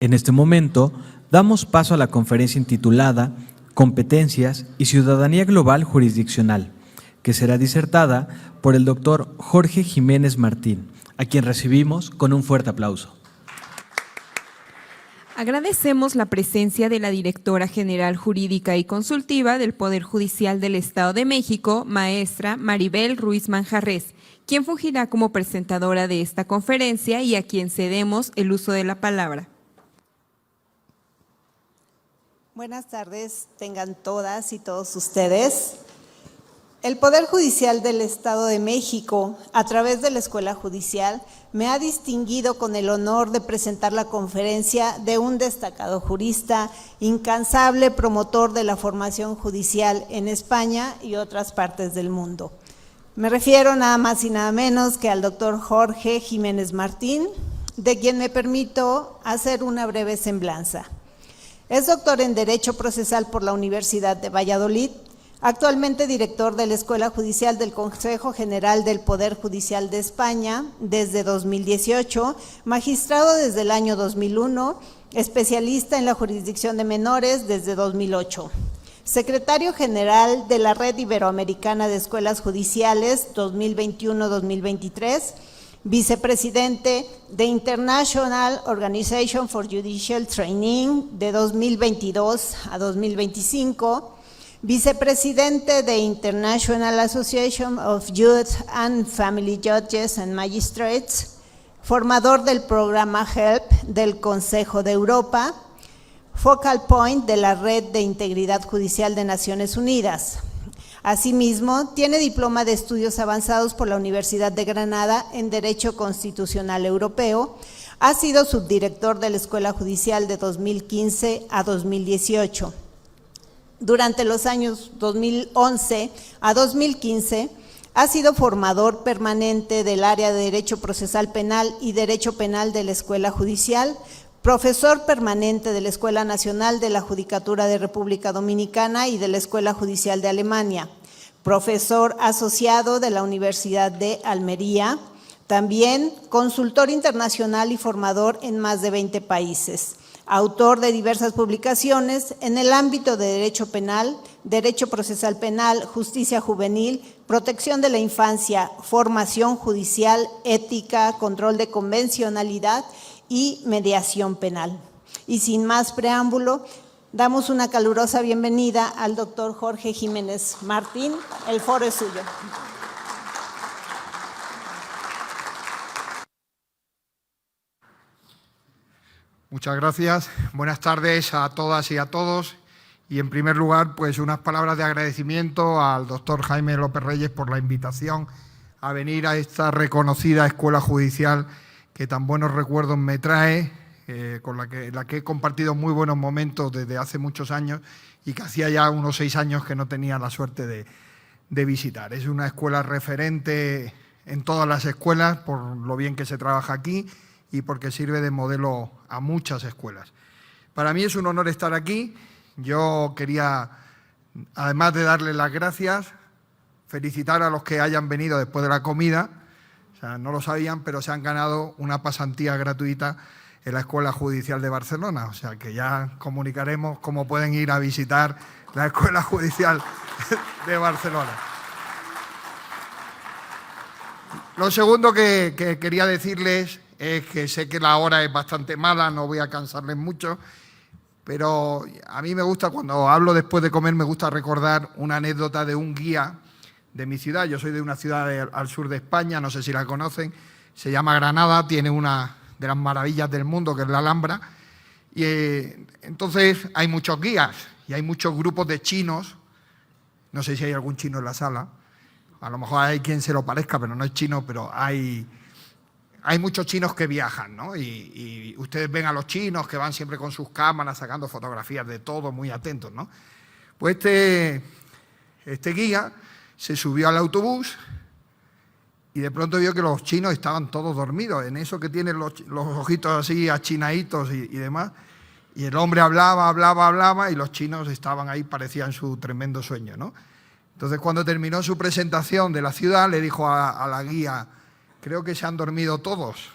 En este momento, damos paso a la conferencia intitulada Competencias y Ciudadanía Global Jurisdiccional, que será disertada por el doctor Jorge Jiménez Martín, a quien recibimos con un fuerte aplauso. Agradecemos la presencia de la Directora General Jurídica y Consultiva del Poder Judicial del Estado de México, maestra Maribel Ruiz Manjarrés, quien fungirá como presentadora de esta conferencia y a quien cedemos el uso de la palabra. Buenas tardes, tengan todas y todos ustedes. El Poder Judicial del Estado de México, a través de la Escuela Judicial, me ha distinguido con el honor de presentar la conferencia de un destacado jurista, incansable promotor de la formación judicial en España y otras partes del mundo. Me refiero nada más y nada menos que al doctor Jorge Jiménez Martín, de quien me permito hacer una breve semblanza. Es doctor en Derecho Procesal por la Universidad de Valladolid, actualmente director de la Escuela Judicial del Consejo General del Poder Judicial de España desde 2018, magistrado desde el año 2001, especialista en la jurisdicción de menores desde 2008, secretario general de la Red Iberoamericana de Escuelas Judiciales 2021-2023, vicepresidente de International Organization for Judicial Training de 2022 a 2025, vicepresidente de International Association of Youth and Family Judges and Magistrates, formador del programa HELP del Consejo de Europa, focal point de la Red de Integridad Judicial de Naciones Unidas. Asimismo, tiene diploma de estudios avanzados por la Universidad de Granada en Derecho Constitucional Europeo. Ha sido subdirector de la Escuela Judicial de 2015 a 2018. Durante los años 2011 a 2015, ha sido formador permanente del área de Derecho Procesal Penal y Derecho Penal de la Escuela Judicial, profesor permanente de la Escuela Nacional de la Judicatura de República Dominicana y de la Escuela Judicial de Alemania, profesor asociado de la Universidad de Almería, también consultor internacional y formador en más de 20 países, autor de diversas publicaciones en el ámbito de Derecho Penal, Derecho Procesal Penal, Justicia Juvenil, Protección de la Infancia, Formación Judicial, Ética, Control de Convencionalidad y Mediación Penal. Y sin más preámbulo, damos una calurosa bienvenida al doctor Jorge Jiménez Martín. El foro es suyo. Muchas gracias. Buenas tardes a todas y a todos. Y en primer lugar, pues unas palabras de agradecimiento al doctor Jaime López Reyes por la invitación a venir a esta reconocida Escuela Judicial que tan buenos recuerdos me trae, con la que he compartido muy buenos momentos desde hace muchos años y que hacía ya unos 6 años que no tenía la suerte de visitar. Es una escuela referente en todas las escuelas por lo bien que se trabaja aquí y porque sirve de modelo a muchas escuelas. Para mí es un honor estar aquí. Yo quería, además de darles las gracias, felicitar a los que hayan venido después de la comida. O sea, no lo sabían, pero se han ganado una pasantía gratuita en la Escuela Judicial de Barcelona. O sea, que ya comunicaremos cómo pueden ir a visitar la Escuela Judicial de Barcelona. Lo segundo que quería decirles es que sé que la hora es bastante mala, no voy a cansarles mucho, pero a mí me gusta, cuando hablo después de comer, me gusta recordar una anécdota de un guía de mi ciudad. Yo soy de una ciudad al sur de España, no sé si la conocen, se llama Granada, tiene una de las maravillas del mundo, que es la Alhambra, y entonces hay muchos guías y hay muchos grupos de chinos, no sé si hay algún chino en la sala, a lo mejor hay quien se lo parezca, pero no es chino, pero hay muchos chinos que viajan, ¿no? Y ustedes ven a los chinos que van siempre con sus cámaras sacando fotografías de todo, muy atentos, ¿no? Pues este guía se subió al autobús y de pronto vio que los chinos estaban todos dormidos, en eso que tienen los ojitos así achinaditos y demás. Y el hombre hablaba y los chinos estaban ahí, parecían su tremendo sueño, ¿no? Entonces, cuando terminó su presentación de la ciudad, le dijo a la guía: creo que se han dormido todos,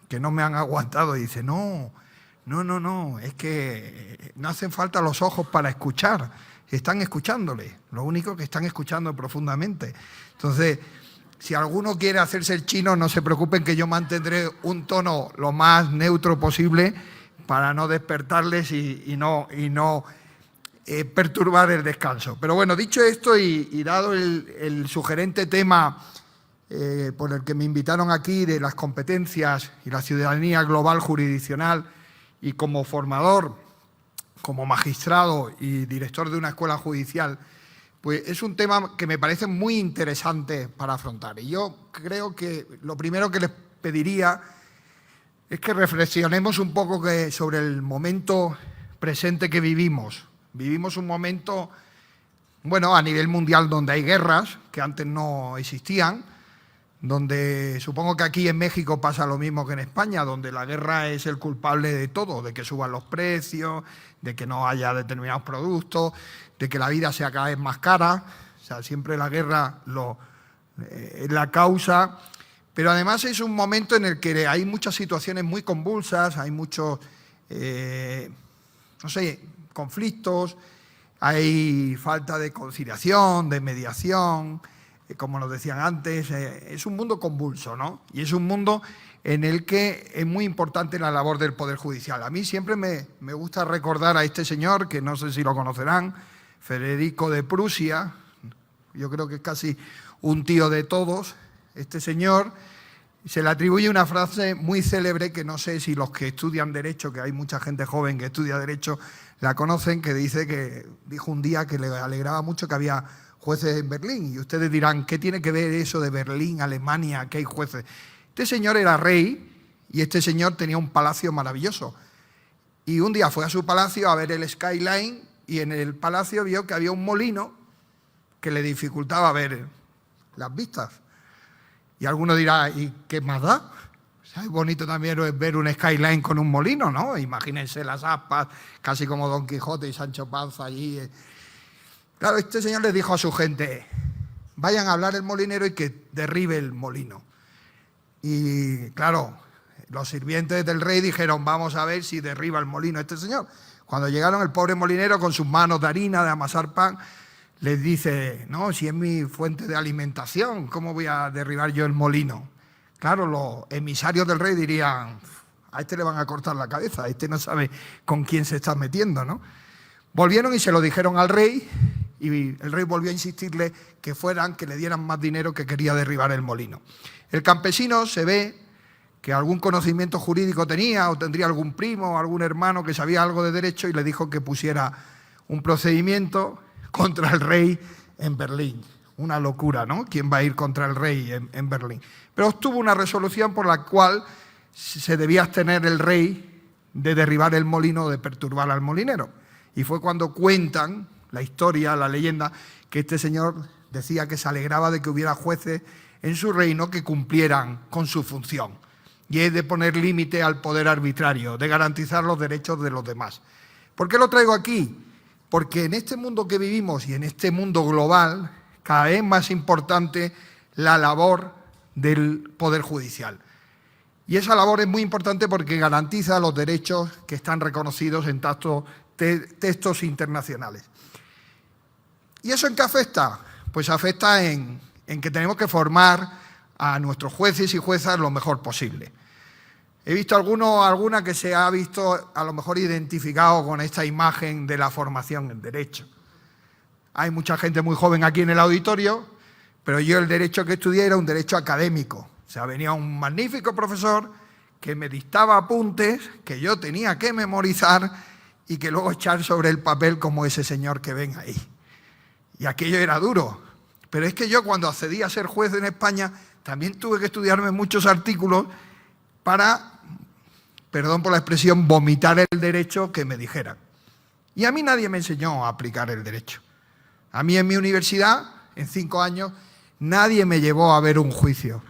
que no me han aguantado. Y dice: no, No, es que no hacen falta los ojos para escuchar, están escuchándole, lo único que están escuchando profundamente. Entonces, si alguno quiere hacerse el chino, no se preocupen que yo mantendré un tono lo más neutro posible para no despertarles y no perturbar el descanso. Pero bueno, dicho esto y dado el sugerente tema por el que me invitaron aquí de las competencias y la ciudadanía global jurisdiccional, y como formador, como magistrado y director de una escuela judicial, pues es un tema que me parece muy interesante para afrontar. Y yo creo que lo primero que les pediría es que reflexionemos un poco sobre el momento presente que vivimos. Vivimos un momento, bueno, a nivel mundial donde hay guerras que antes no existían, donde supongo que aquí en México pasa lo mismo que en España, donde la guerra es el culpable de todo, de que suban los precios, de que no haya determinados productos, de que la vida sea cada vez más cara. O sea, siempre la guerra es la causa. Pero además es un momento en el que hay muchas situaciones muy convulsas, hay muchos, conflictos, hay falta de conciliación, de mediación. Como nos decían antes, es un mundo convulso, ¿no? Y es un mundo en el que es muy importante la labor del Poder Judicial. A mí siempre me gusta recordar a este señor, que no sé si lo conocerán, Federico de Prusia, yo creo que es casi un tío de todos. Este señor se le atribuye una frase muy célebre que no sé si los que estudian Derecho, que hay mucha gente joven que estudia Derecho, la conocen, que dijo un día que le alegraba mucho que había jueces en Berlín. Y ustedes dirán, ¿qué tiene que ver eso de Berlín, Alemania, que hay jueces? Este señor era rey y este señor tenía un palacio maravilloso. Y un día fue a su palacio a ver el skyline y en el palacio vio que había un molino que le dificultaba ver las vistas. Y alguno dirá, ¿y qué más da? O sea, es bonito también ver un skyline con un molino, ¿no? Imagínense las aspas, casi como Don Quijote y Sancho Panza allí. Claro, este señor les dijo a su gente, vayan a hablar el molinero y que derribe el molino. Y claro, los sirvientes del rey dijeron, vamos a ver si derriba el molino este señor. Cuando llegaron, el pobre molinero con sus manos de harina, de amasar pan, les dice, no, si es mi fuente de alimentación, ¿cómo voy a derribar yo el molino? Claro, los emisarios del rey dirían, a este le van a cortar la cabeza, a este no sabe con quién se está metiendo, ¿no? Volvieron y se lo dijeron al rey y el rey volvió a insistirle que fueran, que le dieran más dinero, que quería derribar el molino. El campesino se ve que algún conocimiento jurídico tenía o tendría algún primo o algún hermano que sabía algo de derecho y le dijo que pusiera un procedimiento contra el rey en Berlín. Una locura, ¿no? ¿Quién va a ir contra el rey en Berlín? Pero obtuvo una resolución por la cual se debía abstener el rey de derribar el molino, de perturbar al molinero. Y fue cuando cuentan la historia, la leyenda, que este señor decía que se alegraba de que hubiera jueces en su reino que cumplieran con su función. Y es de poner límite al poder arbitrario, de garantizar los derechos de los demás. ¿Por qué lo traigo aquí? Porque en este mundo que vivimos y en este mundo global, cada vez más importante la labor del Poder Judicial. Y esa labor es muy importante porque garantiza los derechos que están reconocidos en textos internacionales. ¿Y eso en qué afecta? Pues afecta en que tenemos que formar a nuestros jueces y juezas lo mejor posible. He visto alguna que se ha visto a lo mejor identificado con esta imagen de la formación en Derecho. Hay mucha gente muy joven aquí en el auditorio, pero yo el Derecho que estudié era un Derecho académico. O sea, venía un magnífico profesor que me dictaba apuntes que yo tenía que memorizar y que luego echar sobre el papel como ese señor que ven ahí. Y aquello era duro. Pero es que yo cuando accedí a ser juez en España también tuve que estudiarme muchos artículos para, perdón por la expresión, vomitar el derecho que me dijeran. Y a mí nadie me enseñó a aplicar el derecho. A mí en mi universidad, en 5 años, nadie me llevó a ver un juicio.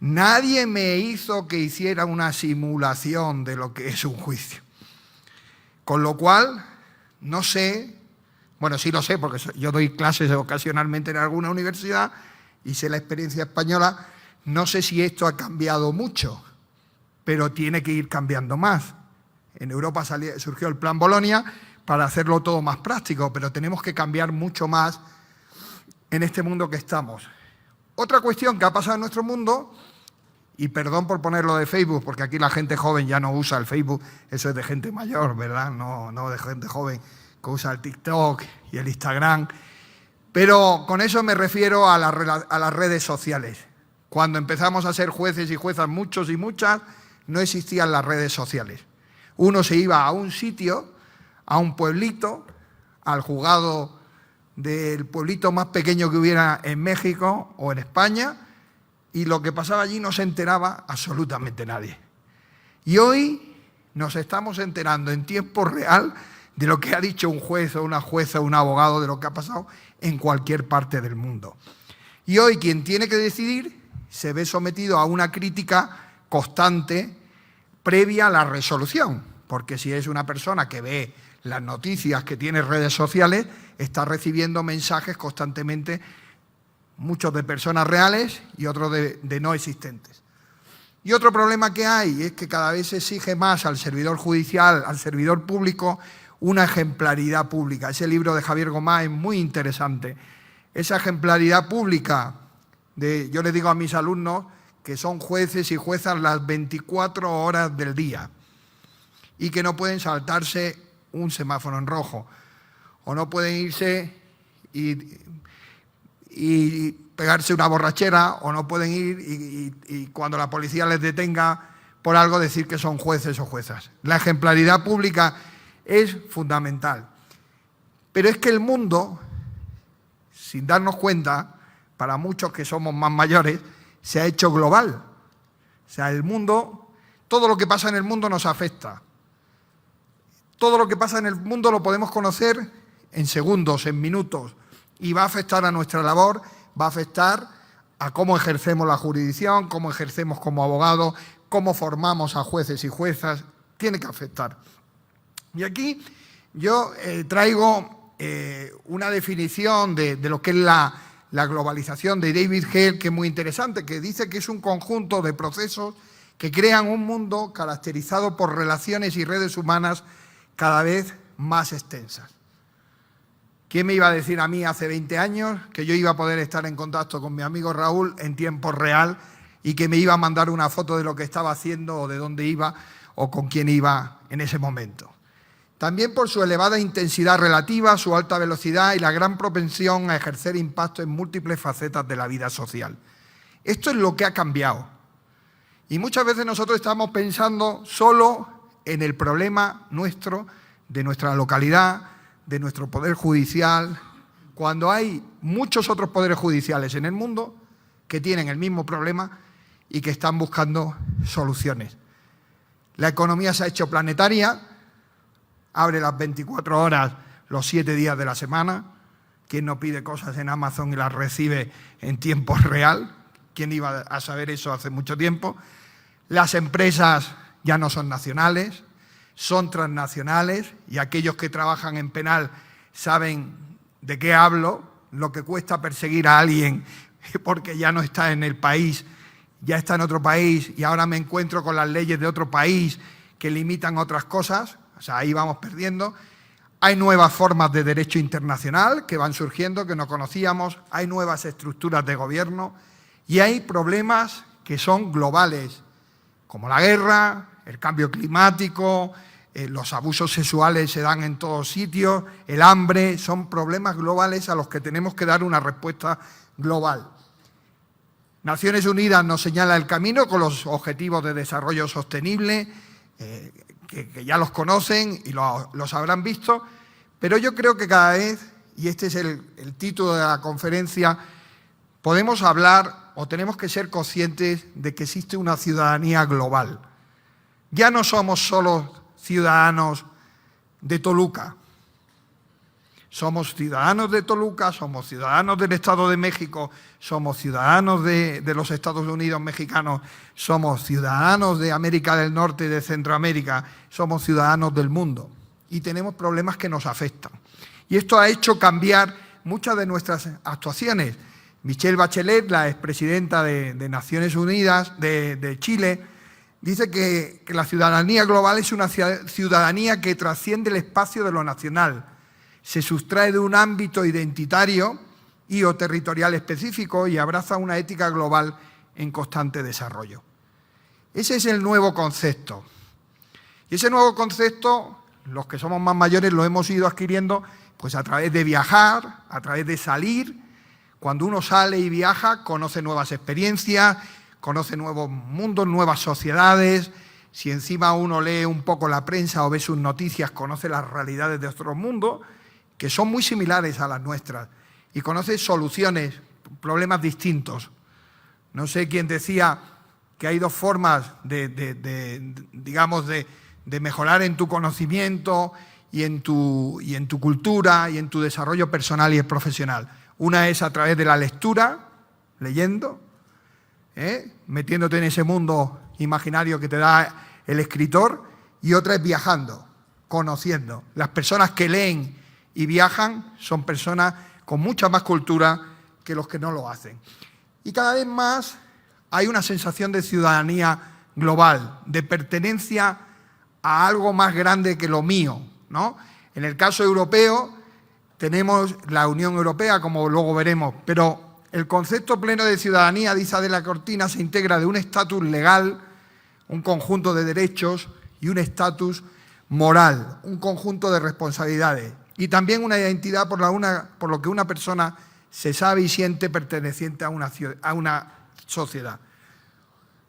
Nadie me hizo que hiciera una simulación de lo que es un juicio. Con lo cual, no sé, bueno, sí lo sé porque yo doy clases ocasionalmente en alguna universidad y sé la experiencia española, no sé si esto ha cambiado mucho, pero tiene que ir cambiando más. En Europa surgió el Plan Bolonia para hacerlo todo más práctico, pero tenemos que cambiar mucho más en este mundo que estamos. Otra cuestión que ha pasado en nuestro mundo, y perdón por ponerlo de Facebook, porque aquí la gente joven ya no usa el Facebook, eso es de gente mayor, ¿verdad? No de gente joven que usa el TikTok y el Instagram. Pero con eso me refiero a las redes sociales. Cuando empezamos a ser jueces y juezas, muchos y muchas, no existían las redes sociales. Uno se iba a un sitio, a un pueblito, al juzgado del pueblito más pequeño que hubiera en México o en España, y lo que pasaba allí no se enteraba absolutamente nadie. Y hoy nos estamos enterando en tiempo real de lo que ha dicho un juez o una jueza o un abogado, de lo que ha pasado en cualquier parte del mundo. Y hoy quien tiene que decidir se ve sometido a una crítica constante previa a la resolución, porque si es una persona que ve las noticias que tiene redes sociales, está recibiendo mensajes constantemente, muchos de personas reales y otros de no existentes. Y otro problema que hay es que cada vez se exige más al servidor judicial, al servidor público, una ejemplaridad pública. Ese libro de Javier Gomá es muy interesante. Esa ejemplaridad pública, yo les digo a mis alumnos que son jueces y juezas las 24 horas del día y que no pueden saltarse un semáforo en rojo, o no pueden irse y pegarse una borrachera, o no pueden ir y cuando la policía les detenga por algo decir que son jueces o juezas. La ejemplaridad pública es fundamental. Pero es que el mundo, sin darnos cuenta, para muchos que somos más mayores, se ha hecho global. O sea, el mundo, todo lo que pasa en el mundo nos afecta. Todo lo que pasa en el mundo lo podemos conocer en segundos, en minutos, y va a afectar a nuestra labor, va a afectar a cómo ejercemos la jurisdicción, cómo ejercemos como abogados, cómo formamos a jueces y juezas, tiene que afectar. Y aquí yo traigo una definición de lo que es la globalización de David Hale, que es muy interesante, que dice que es un conjunto de procesos que crean un mundo caracterizado por relaciones y redes humanas cada vez más extensas. ¿Quién me iba a decir a mí hace 20 años que yo iba a poder estar en contacto con mi amigo Raúl en tiempo real y que me iba a mandar una foto de lo que estaba haciendo o de dónde iba o con quién iba en ese momento? También por su elevada intensidad relativa, su alta velocidad y la gran propensión a ejercer impacto en múltiples facetas de la vida social. Esto es lo que ha cambiado. Y muchas veces nosotros estamos pensando solo en el problema nuestro, de nuestra localidad, de nuestro poder judicial, cuando hay muchos otros poderes judiciales en el mundo que tienen el mismo problema y que están buscando soluciones. La economía se ha hecho planetaria, abre las 24 horas los 7 días de la semana. ¿Quién no pide cosas en Amazon y las recibe en tiempo real? ¿Quién iba a saber eso hace mucho tiempo? Las empresas ya no son nacionales, son transnacionales, y aquellos que trabajan en penal saben de qué hablo, lo que cuesta perseguir a alguien porque ya no está en el país, ya está en otro país y ahora me encuentro con las leyes de otro país que limitan otras cosas. O sea, ahí vamos perdiendo. Hay nuevas formas de derecho internacional que van surgiendo, que no conocíamos, hay nuevas estructuras de gobierno y hay problemas que son globales, como la guerra, el cambio climático, los abusos sexuales se dan en todos sitios, el hambre, son problemas globales a los que tenemos que dar una respuesta global. Naciones Unidas nos señala el camino con los Objetivos de Desarrollo Sostenible, que ya los conocen y los habrán visto, pero yo creo que cada vez, y este es el título de la conferencia, podemos hablar o tenemos que ser conscientes de que existe una ciudadanía global. Ya no somos solo ciudadanos de Toluca. Somos ciudadanos de Toluca, somos ciudadanos del Estado de México, somos ciudadanos de los Estados Unidos mexicanos, somos ciudadanos de América del Norte y de Centroamérica, somos ciudadanos del mundo y tenemos problemas que nos afectan. Y esto ha hecho cambiar muchas de nuestras actuaciones. Michelle Bachelet, la expresidenta de Naciones Unidas de Chile, Dice que la ciudadanía global es una ciudadanía que trasciende el espacio de lo nacional, se sustrae de un ámbito identitario y o territorial específico y abraza una ética global en constante desarrollo. Ese es el nuevo concepto. Y ese nuevo concepto, los que somos más mayores lo hemos ido adquiriendo pues a través de viajar, a través de salir. Cuando uno sale y viaja, conoce nuevas experiencias, conoce nuevos mundos, nuevas sociedades. Si encima uno lee un poco la prensa o ve sus noticias, conoce las realidades de otros mundos, que son muy similares a las nuestras, y conoce soluciones, problemas distintos. No sé quién decía que hay dos formas digamos, de mejorar en tu conocimiento y en tu cultura y en tu desarrollo personal y profesional. Una es a través de la lectura, leyendo, metiéndote en ese mundo imaginario que te da el escritor, y otra es viajando, conociendo. Las personas que leen y viajan son personas con mucha más cultura que los que no lo hacen. Y cada vez más hay una sensación de ciudadanía global, de pertenencia a algo más grande que lo mío, ¿no? En el caso europeo tenemos la Unión Europea, como luego veremos, pero el concepto pleno de ciudadanía, dice Adela Cortina, se integra de un estatus legal, un conjunto de derechos y un estatus moral, un conjunto de responsabilidades y también una identidad por lo que una persona se sabe y siente perteneciente a una sociedad.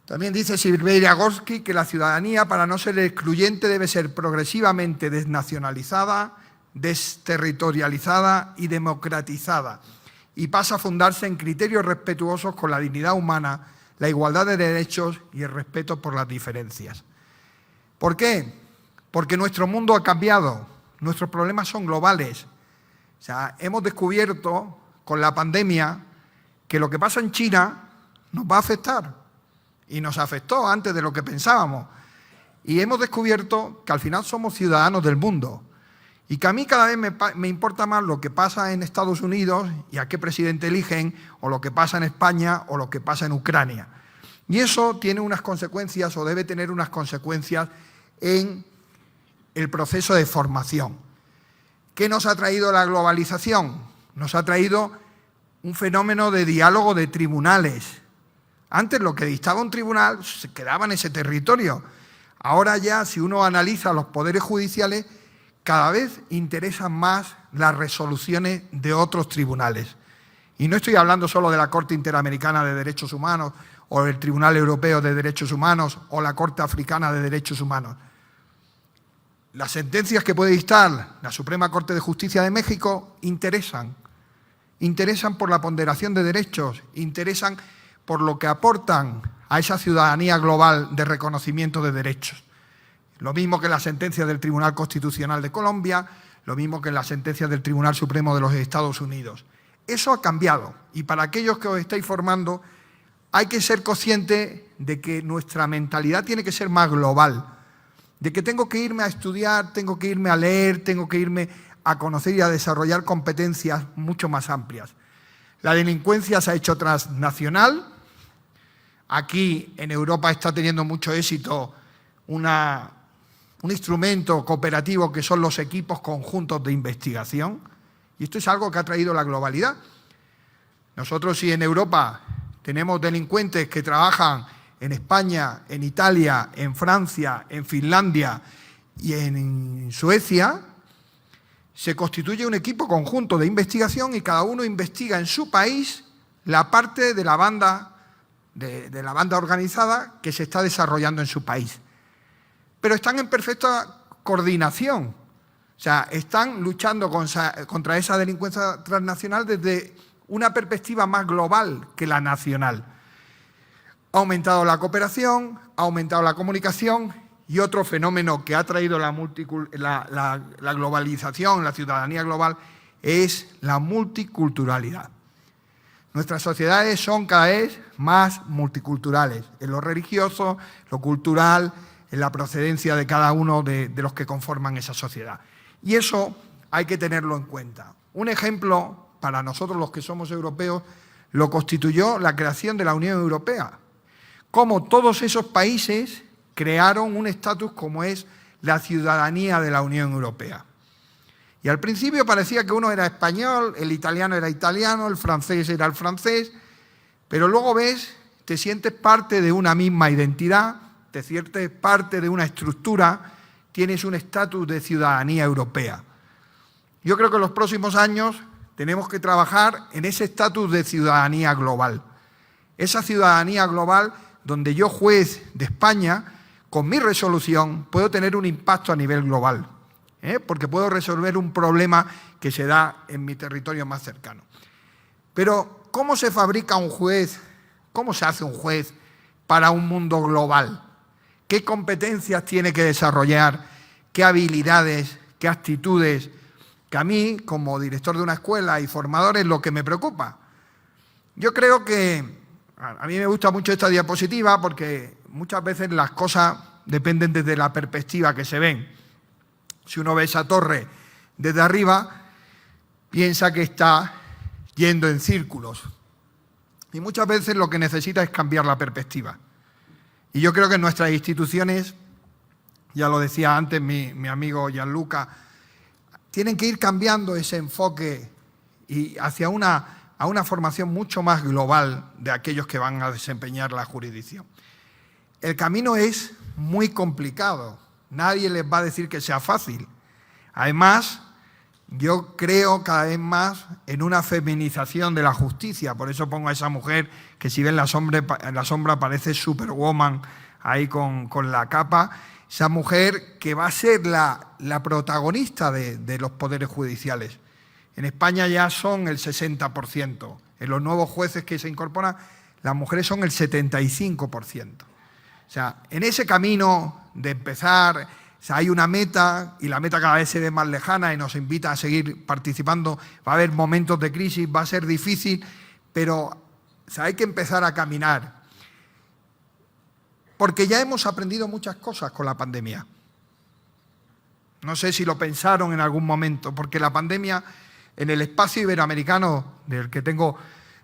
También dice Silveira Gorski que la ciudadanía, para no ser excluyente, debe ser progresivamente desnacionalizada, desterritorializada y democratizada, y pasa a fundarse en criterios respetuosos con la dignidad humana, la igualdad de derechos y el respeto por las diferencias. ¿Por qué? Porque nuestro mundo ha cambiado, nuestros problemas son globales. O sea, hemos descubierto con la pandemia que lo que pasa en China nos va a afectar, y nos afectó antes de lo que pensábamos. Y hemos descubierto que al final somos ciudadanos del mundo, y que a mí cada vez me importa más lo que pasa en Estados Unidos y a qué presidente eligen, o lo que pasa en España o lo que pasa en Ucrania. Y eso tiene unas consecuencias, o debe tener unas consecuencias en el proceso de formación. ¿Qué nos ha traído la globalización? Nos ha traído un fenómeno de diálogo de tribunales. Antes lo que dictaba un tribunal se quedaba en ese territorio. Ahora ya, si uno analiza los poderes judiciales, cada vez interesan más las resoluciones de otros tribunales. Y no estoy hablando solo de la Corte Interamericana de Derechos Humanos, o el Tribunal Europeo de Derechos Humanos, o la Corte Africana de Derechos Humanos. Las sentencias que puede dictar la Suprema Corte de Justicia de México interesan por la ponderación de derechos, interesan por lo que aportan a esa ciudadanía global de reconocimiento de derechos. Lo mismo que las sentencias del Tribunal Constitucional de Colombia, lo mismo que las sentencias del Tribunal Supremo de los Estados Unidos. Eso ha cambiado, y para aquellos que os estáis formando hay que ser consciente de que nuestra mentalidad tiene que ser más global, de que tengo que irme a estudiar, tengo que irme a leer, tengo que irme a conocer y a desarrollar competencias mucho más amplias. La delincuencia se ha hecho transnacional. Aquí en Europa está teniendo mucho éxito un instrumento cooperativo que son los equipos conjuntos de investigación, y esto es algo que ha traído la globalidad. Nosotros, si en Europa tenemos delincuentes que trabajan en España, en Italia, en Francia, en Finlandia y en Suecia, se constituye un equipo conjunto de investigación y cada uno investiga en su país la parte de la banda organizada que se está desarrollando en su país. Pero están en perfecta coordinación, o sea, están luchando contra esa delincuencia transnacional desde una perspectiva más global que la nacional. Ha aumentado la cooperación, ha aumentado la comunicación, y otro fenómeno que ha traído la globalización, la ciudadanía global, es la multiculturalidad. Nuestras sociedades son cada vez más multiculturales, en lo religioso, lo cultural, en la procedencia de cada uno de los que conforman esa sociedad. Y eso hay que tenerlo en cuenta. Un ejemplo para nosotros los que somos europeos lo constituyó la creación de la Unión Europea. Cómo todos esos países crearon un estatus como es la ciudadanía de la Unión Europea. Y al principio parecía que uno era español, el italiano era italiano, el francés era el francés, pero luego ves, te sientes parte de una misma identidad, te sientes parte de una estructura, tienes un estatus de ciudadanía europea. Yo creo que en los próximos años tenemos que trabajar en ese estatus de ciudadanía global. Esa ciudadanía global donde yo, juez de España, con mi resolución puedo tener un impacto a nivel global, porque puedo resolver un problema que se da en mi territorio más cercano. Pero, ¿cómo se fabrica un juez? ¿Cómo se hace un juez para un mundo global? ¿Qué competencias tiene que desarrollar? ¿Qué habilidades? ¿Qué actitudes? Que a mí, como director de una escuela y formador, es lo que me preocupa. Yo creo que a mí me gusta mucho esta diapositiva porque muchas veces las cosas dependen desde la perspectiva que se ven. Si uno ve esa torre desde arriba, piensa que está yendo en círculos. Y muchas veces lo que necesita es cambiar la perspectiva. Y yo creo que en nuestras instituciones, ya lo decía antes mi amigo Gianluca, tienen que ir cambiando ese enfoque y hacia a una formación mucho más global de aquellos que van a desempeñar la jurisdicción. El camino es muy complicado, nadie les va a decir que sea fácil. Además, yo creo cada vez más en una feminización de la justicia, por eso pongo a esa mujer que si ven en la sombra parece Superwoman ahí con la capa, esa mujer que va a ser la protagonista de los poderes judiciales. En España ya son el 60%. En los nuevos jueces que se incorporan, las mujeres son el 75%. O sea, en ese camino de empezar, o sea, hay una meta y la meta cada vez se ve más lejana y nos invita a seguir participando. Va a haber momentos de crisis, va a ser difícil, pero o sea, hay que empezar a caminar. Porque ya hemos aprendido muchas cosas con la pandemia. No sé si lo pensaron en algún momento, porque la pandemia en el espacio iberoamericano, del que tengo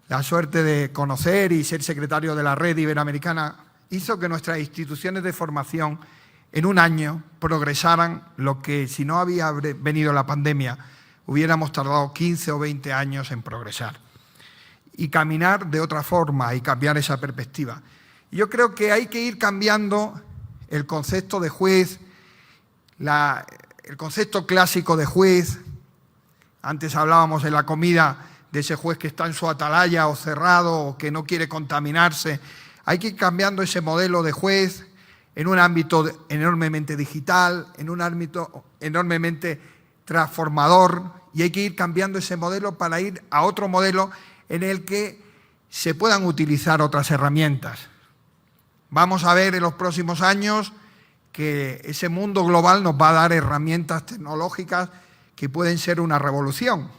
la suerte de conocer y ser secretario de la red iberoamericana, hizo que nuestras instituciones de formación en un año progresaran lo que si no había venido la pandemia hubiéramos tardado 15 o 20 años en progresar. Y caminar de otra forma y cambiar esa perspectiva. Yo creo que hay que ir cambiando el concepto de juez, el concepto clásico de juez. Antes hablábamos en la comida de ese juez que está en su atalaya o cerrado o que no quiere contaminarse. Hay que ir cambiando ese modelo de juez en un ámbito enormemente digital, en un ámbito enormemente transformador, y hay que ir cambiando ese modelo para ir a otro modelo en el que se puedan utilizar otras herramientas. Vamos a ver en los próximos años que ese mundo global nos va a dar herramientas tecnológicas que pueden ser una revolución,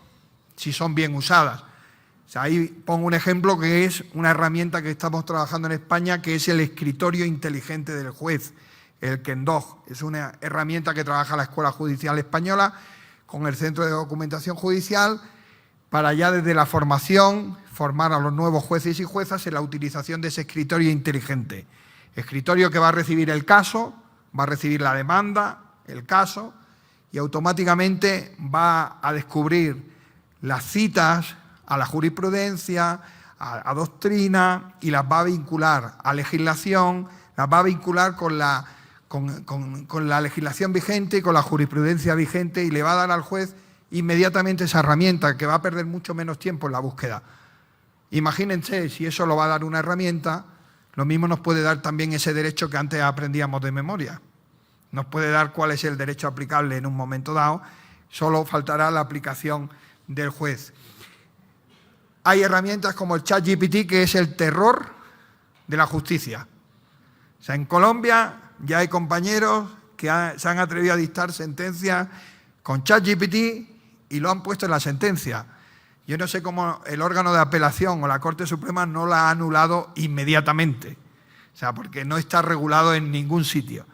si son bien usadas. O sea, ahí pongo un ejemplo que es una herramienta que estamos trabajando en España, que es el escritorio inteligente del juez, el Kendog. Es una herramienta que trabaja la Escuela Judicial Española con el Centro de Documentación Judicial para ya desde la formación formar a los nuevos jueces y juezas en la utilización de ese escritorio inteligente. Escritorio que va a recibir el caso, va a recibir la demanda, el caso, y automáticamente va a descubrir las citas a la jurisprudencia, a doctrina, y las va a vincular a legislación, las va a vincular con la legislación vigente y con la jurisprudencia vigente, y le va a dar al juez inmediatamente esa herramienta, que va a perder mucho menos tiempo en la búsqueda. Imagínense, si eso lo va a dar una herramienta, lo mismo nos puede dar también ese derecho que antes aprendíamos de memoria. Nos puede dar cuál es el derecho aplicable en un momento dado, solo faltará la aplicación del juez. Hay herramientas como el ChatGPT, que es el terror de la justicia. O sea, en Colombia ya hay compañeros que se han atrevido a dictar sentencias con ChatGPT y lo han puesto en la sentencia. Yo no sé cómo el órgano de apelación o la Corte Suprema no la ha anulado inmediatamente. O sea, porque no está regulado en ningún sitio.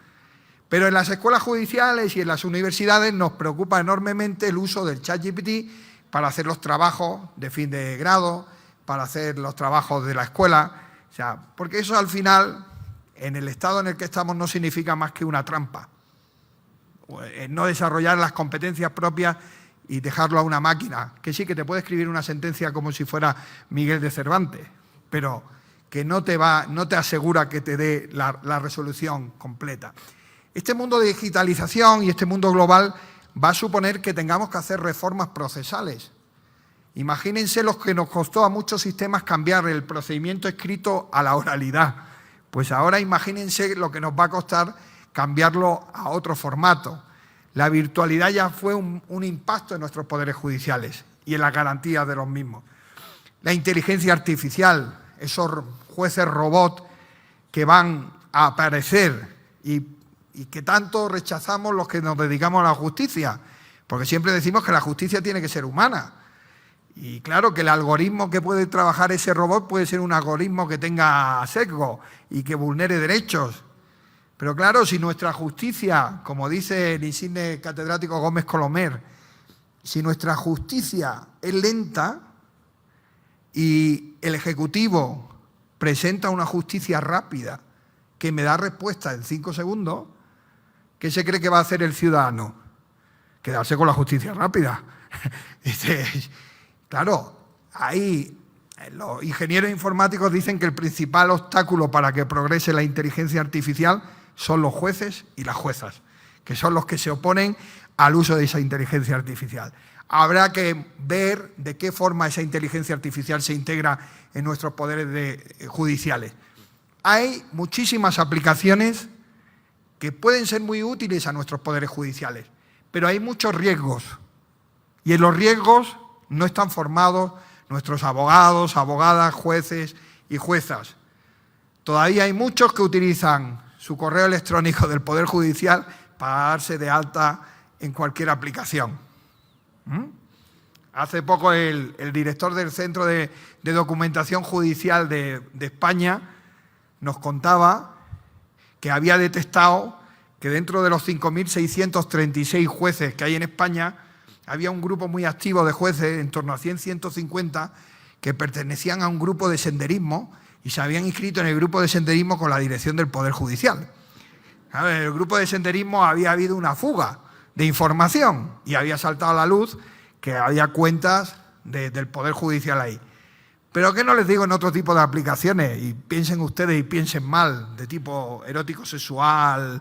Pero en las escuelas judiciales y en las universidades nos preocupa enormemente el uso del ChatGPT para hacer los trabajos de fin de grado, para hacer los trabajos de la escuela. O sea, porque eso al final en el estado en el que estamos no significa más que una trampa. No desarrollar las competencias propias y dejarlo a una máquina, que sí, que te puede escribir una sentencia como si fuera Miguel de Cervantes, pero que no te asegura que te dé la resolución completa. Este mundo de digitalización y este mundo global va a suponer que tengamos que hacer reformas procesales. Imagínense lo que nos costó a muchos sistemas cambiar el procedimiento escrito a la oralidad. Pues ahora imagínense lo que nos va a costar cambiarlo a otro formato. La virtualidad ya fue un impacto en nuestros poderes judiciales y en las garantías de los mismos. La inteligencia artificial, esos jueces robots que van a aparecer y que tanto rechazamos los que nos dedicamos a la justicia, porque siempre decimos que la justicia tiene que ser humana. Y claro que el algoritmo que puede trabajar ese robot puede ser un algoritmo que tenga sesgo y que vulnere derechos. Pero claro, si nuestra justicia, como dice el insigne catedrático Gómez Colomer, si nuestra justicia es lenta y el Ejecutivo presenta una justicia rápida que me da respuesta en 5 segundos, ¿qué se cree que va a hacer el ciudadano? Quedarse con la justicia rápida. Dice, claro, ahí los ingenieros informáticos dicen que el principal obstáculo para que progrese la inteligencia artificial son los jueces y las juezas, que son los que se oponen al uso de esa inteligencia artificial. Habrá que ver de qué forma esa inteligencia artificial se integra en nuestros poderes judiciales. Hay muchísimas aplicaciones que pueden ser muy útiles a nuestros poderes judiciales, pero hay muchos riesgos. Y en los riesgos no están formados nuestros abogados, abogadas, jueces y juezas. Todavía hay muchos que utilizan su correo electrónico del Poder Judicial para darse de alta en cualquier aplicación. Hace poco el director del Centro de Documentación Judicial de España nos contaba que había detectado que dentro de los 5.636 jueces que hay en España había un grupo muy activo de jueces, en torno a 100-150, que pertenecían a un grupo de senderismo y se habían inscrito en el grupo de senderismo con la dirección del Poder Judicial. En el grupo de senderismo había habido una fuga de información y había saltado a la luz que había cuentas del Poder Judicial ahí. Pero ¿qué no les digo en otro tipo de aplicaciones? Y piensen ustedes y piensen mal, de tipo erótico sexual,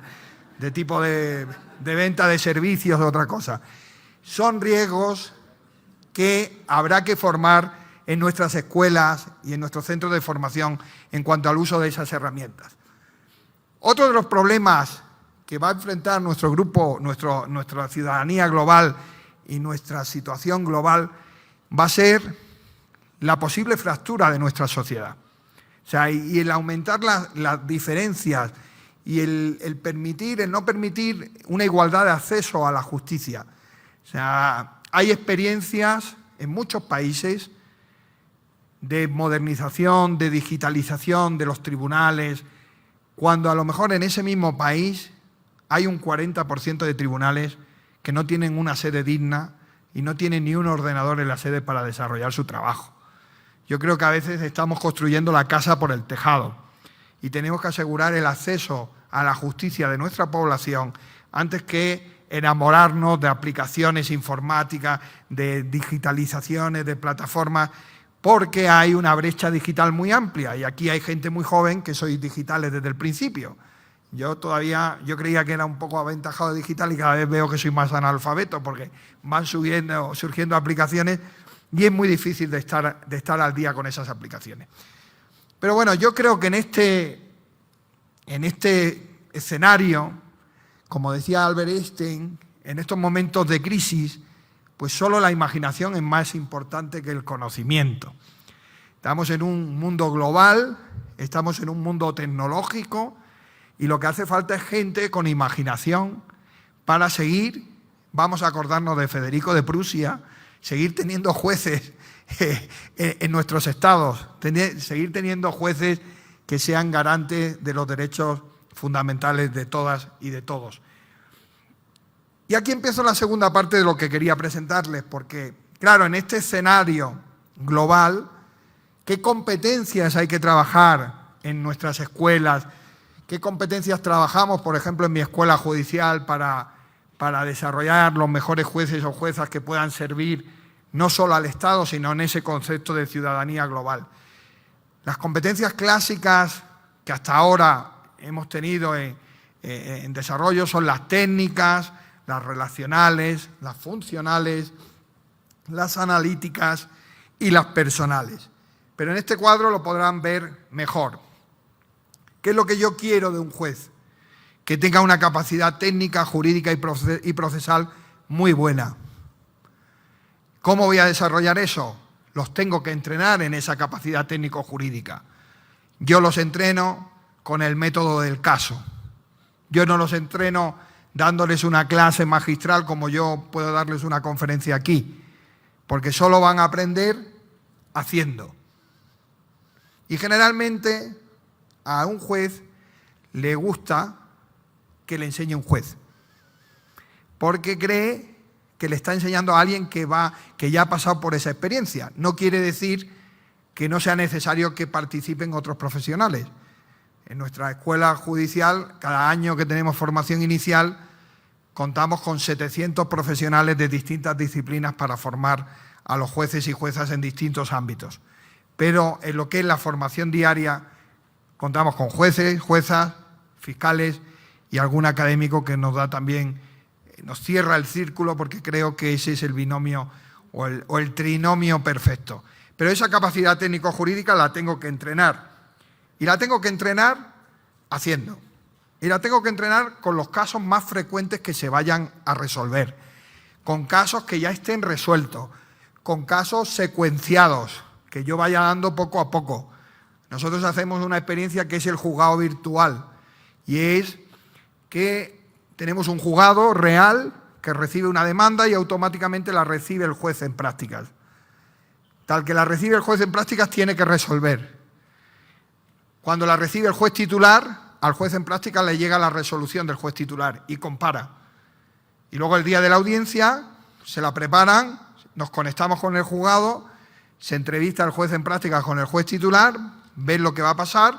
de tipo de venta de servicios, de otra cosa. Son riesgos que habrá que formar en nuestras escuelas y en nuestros centros de formación en cuanto al uso de esas herramientas. Otro de los problemas que va a enfrentar nuestro grupo, nuestra ciudadanía global y nuestra situación global va a ser la posible fractura de nuestra sociedad. O sea, y el aumentar las diferencias y el no permitir una igualdad de acceso a la justicia. O sea, hay experiencias en muchos países de modernización, de digitalización de los tribunales, cuando a lo mejor en ese mismo país hay un 40% de tribunales que no tienen una sede digna y no tienen ni un ordenador en la sede para desarrollar su trabajo. Yo creo que a veces estamos construyendo la casa por el tejado y tenemos que asegurar el acceso a la justicia de nuestra población antes que enamorarnos de aplicaciones informáticas, de digitalizaciones, de plataformas, porque hay una brecha digital muy amplia y aquí hay gente muy joven que sois digitales desde el principio. Yo creía que era un poco aventajado digital y cada vez veo que soy más analfabeto porque van surgiendo aplicaciones y es muy difícil de estar al día con esas aplicaciones. Pero bueno, yo creo que en este escenario, como decía Albert Einstein, en estos momentos de crisis, pues solo la imaginación es más importante que el conocimiento. Estamos en un mundo global, estamos en un mundo tecnológico y lo que hace falta es gente con imaginación para seguir, vamos a acordarnos de Federico de Prusia, seguir teniendo jueces en nuestros estados, seguir teniendo jueces que sean garantes de los derechos fundamentales de todas y de todos. Y aquí empiezo la segunda parte de lo que quería presentarles, porque, claro, en este escenario global, ¿qué competencias hay que trabajar en nuestras escuelas? ¿Qué competencias trabajamos, por ejemplo, en mi escuela judicial para desarrollar los mejores jueces o juezas que puedan servir no solo al Estado, sino en ese concepto de ciudadanía global? Las competencias clásicas que hasta ahora hemos tenido en desarrollo son las técnicas, las relacionales, las funcionales, las analíticas y las personales. Pero en este cuadro lo podrán ver mejor. ¿Qué es lo que yo quiero de un juez? Que tenga una capacidad técnica, jurídica y procesal muy buena. ¿Cómo voy a desarrollar eso? Los tengo que entrenar en esa capacidad técnico-jurídica. Yo los entreno con el método del caso. Yo no los entreno dándoles una clase magistral como yo puedo darles una conferencia aquí, porque solo van a aprender haciendo. Y generalmente a un juez le gusta que le enseñe un juez, porque cree que le está enseñando a alguien que ya ha pasado por esa experiencia. No quiere decir que no sea necesario que participen otros profesionales. En nuestra escuela judicial, cada año que tenemos formación inicial, contamos con 700 profesionales de distintas disciplinas para formar a los jueces y juezas en distintos ámbitos. Pero en lo que es la formación diaria, contamos con jueces, juezas, fiscales y algún académico que nos da también, nos cierra el círculo, porque creo que ese es el binomio o el trinomio perfecto. Pero esa capacidad técnico-jurídica la tengo que entrenar. Y la tengo que entrenar haciendo. Y la tengo que entrenar con los casos más frecuentes que se vayan a resolver. Con casos que ya estén resueltos. Con casos secuenciados, que yo vaya dando poco a poco. Nosotros hacemos una experiencia que es el juzgado virtual. Y es que tenemos un juzgado real que recibe una demanda y automáticamente la recibe el juez en prácticas. Tal que la recibe el juez en prácticas tiene que resolver. Cuando la recibe el juez titular, al juez en prácticas le llega la resolución del juez titular y compara. Y luego el día de la audiencia se la preparan, nos conectamos con el juzgado, se entrevista el juez en prácticas con el juez titular, ven lo que va a pasar,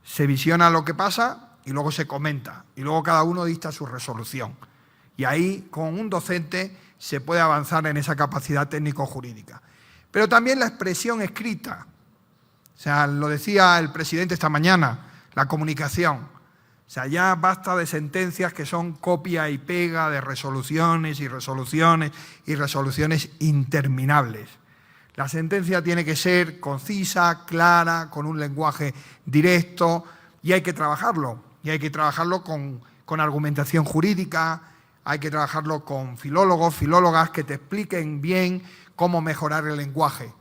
se visiona lo que pasa y luego se comenta. Y luego cada uno dicta su resolución. Y ahí, con un docente, se puede avanzar en esa capacidad técnico-jurídica. Pero también la expresión escrita. O sea, lo decía el presidente esta mañana, la comunicación. O sea, ya basta de sentencias que son copia y pega de resoluciones y resoluciones y resoluciones interminables. La sentencia tiene que ser concisa, clara, con un lenguaje directo, y hay que trabajarlo. Y hay que trabajarlo con argumentación jurídica, hay que trabajarlo con filólogos, filólogas que te expliquen bien cómo mejorar el lenguaje.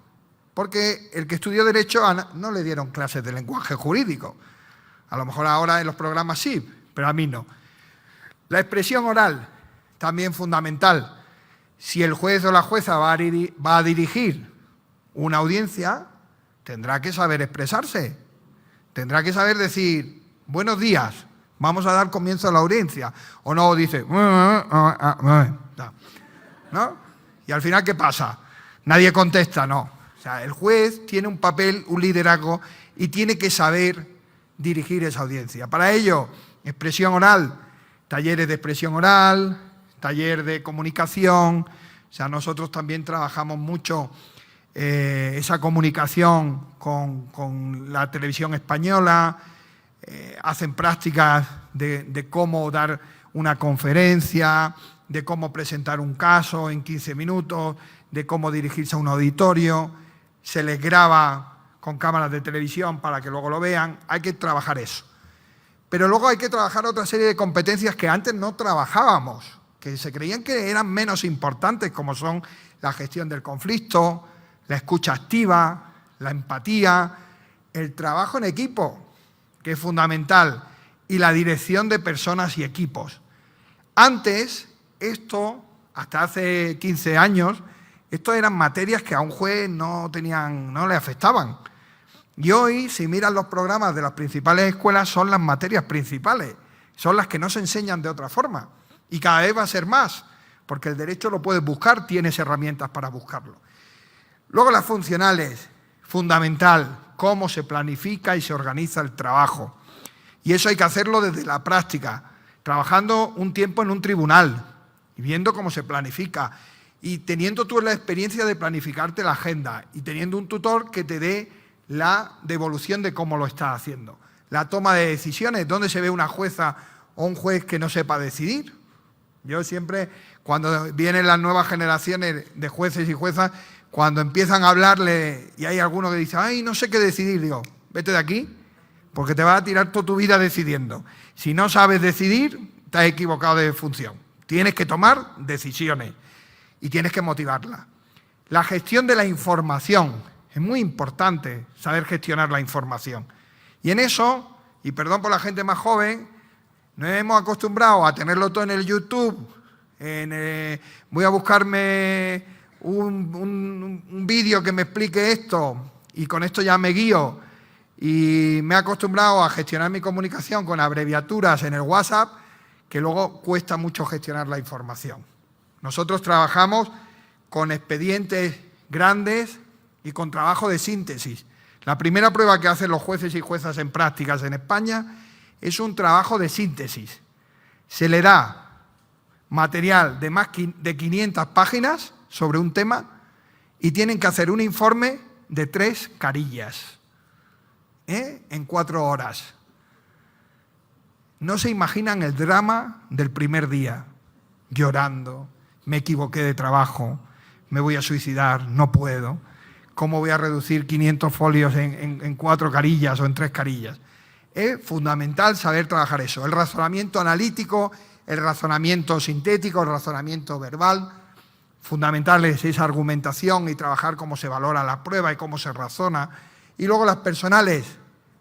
Porque el que estudió Derecho no le dieron clases de lenguaje jurídico. A lo mejor ahora en los programas sí, pero a mí no. La expresión oral, también fundamental. Si el juez o la jueza va a dirigir una audiencia, tendrá que saber expresarse. Tendrá que saber decir, buenos días, vamos a dar comienzo a la audiencia. O no, dice, ¿no? Y al final, ¿qué pasa? Nadie contesta, no. O sea, el juez tiene un papel, un liderazgo, y tiene que saber dirigir esa audiencia. Para ello, expresión oral, talleres de expresión oral, taller de comunicación. O sea, nosotros también trabajamos mucho esa comunicación con la televisión española, hacen prácticas de cómo dar una conferencia, de cómo presentar un caso en 15 minutos, de cómo dirigirse a un auditorio, se les graba con cámaras de televisión para que luego lo vean. Hay que trabajar eso. Pero luego hay que trabajar otra serie de competencias que antes no trabajábamos, que se creían que eran menos importantes, como son la gestión del conflicto, la escucha activa, la empatía, el trabajo en equipo, que es fundamental, y la dirección de personas y equipos. Antes, esto, hasta hace 15 años, esto eran materias que a un juez no le afectaban. Y hoy, si miran los programas de las principales escuelas, son las materias principales, son las que no se enseñan de otra forma. Y cada vez va a ser más, porque el derecho lo puedes buscar, tienes herramientas para buscarlo. Luego las funcionales, fundamental, cómo se planifica y se organiza el trabajo. Y eso hay que hacerlo desde la práctica, trabajando un tiempo en un tribunal y viendo cómo se planifica y teniendo tú la experiencia de planificarte la agenda y teniendo un tutor que te dé la devolución de cómo lo estás haciendo. La toma de decisiones, ¿dónde se ve una jueza o un juez que no sepa decidir? Yo siempre, cuando vienen las nuevas generaciones de jueces y juezas, cuando empiezan a hablarle y hay alguno que dice, ay, no sé qué decidir, digo, vete de aquí, porque te vas a tirar toda tu vida decidiendo. Si no sabes decidir, te has equivocado de función. Tienes que tomar decisiones y tienes que motivarlas. La gestión de la información. Es muy importante saber gestionar la información. Y en eso, y perdón por la gente más joven, nos hemos acostumbrado a tenerlo todo en el YouTube. Voy a buscarme un vídeo que me explique esto y con esto ya me guío. Y me he acostumbrado a gestionar mi comunicación con abreviaturas en el WhatsApp, que luego cuesta mucho gestionar la información. Nosotros trabajamos con expedientes grandes y con trabajo de síntesis. La primera prueba que hacen los jueces y juezas en prácticas en España es un trabajo de síntesis. Se le da material de más de 500 páginas sobre un tema y tienen que hacer un informe de 3 carillas, en 4 horas. No se imaginan el drama del primer día, llorando, me equivoqué de trabajo, me voy a suicidar, no puedo. ¿Cómo voy a reducir 500 folios en 4 carillas o en 3 carillas? Es fundamental saber trabajar eso. El razonamiento analítico, el razonamiento sintético, el razonamiento verbal. Fundamental es esa argumentación y trabajar cómo se valora la prueba y cómo se razona. Y luego las personales,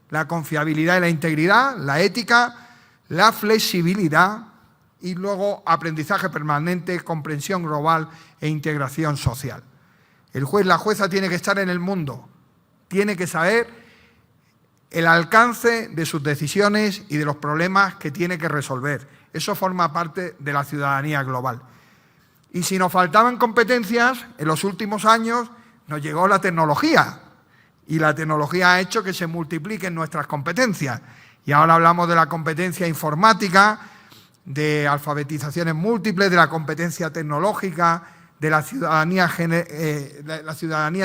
la confiabilidad y la integridad, la ética, la flexibilidad y luego aprendizaje permanente, comprensión global e integración social. El juez, la jueza tiene que estar en el mundo, tiene que saber el alcance de sus decisiones y de los problemas que tiene que resolver. Eso forma parte de la ciudadanía global. Y si nos faltaban competencias, en los últimos años nos llegó la tecnología y la tecnología ha hecho que se multipliquen nuestras competencias. Y ahora hablamos de la competencia informática, de alfabetizaciones múltiples, de la competencia tecnológica, de la ciudadanía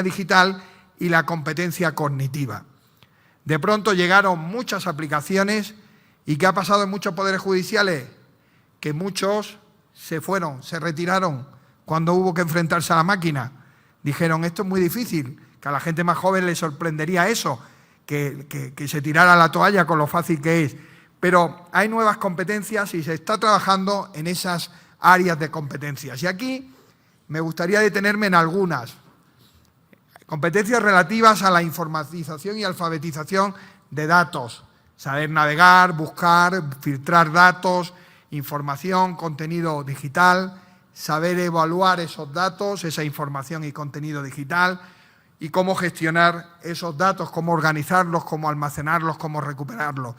digital y la competencia cognitiva. De pronto llegaron muchas aplicaciones y ¿qué ha pasado en muchos poderes judiciales? Que muchos se fueron, se retiraron cuando hubo que enfrentarse a la máquina. Dijeron, esto es muy difícil, que a la gente más joven le sorprendería eso, que se tirara la toalla con lo fácil que es. Pero hay nuevas competencias y se está trabajando en esas áreas de competencias. Y aquí me gustaría detenerme en algunas. Competencias relativas a la informatización y alfabetización de datos. Saber navegar, buscar, filtrar datos, información, contenido digital, saber evaluar esos datos, esa información y contenido digital y cómo gestionar esos datos, cómo organizarlos, cómo almacenarlos, cómo recuperarlos.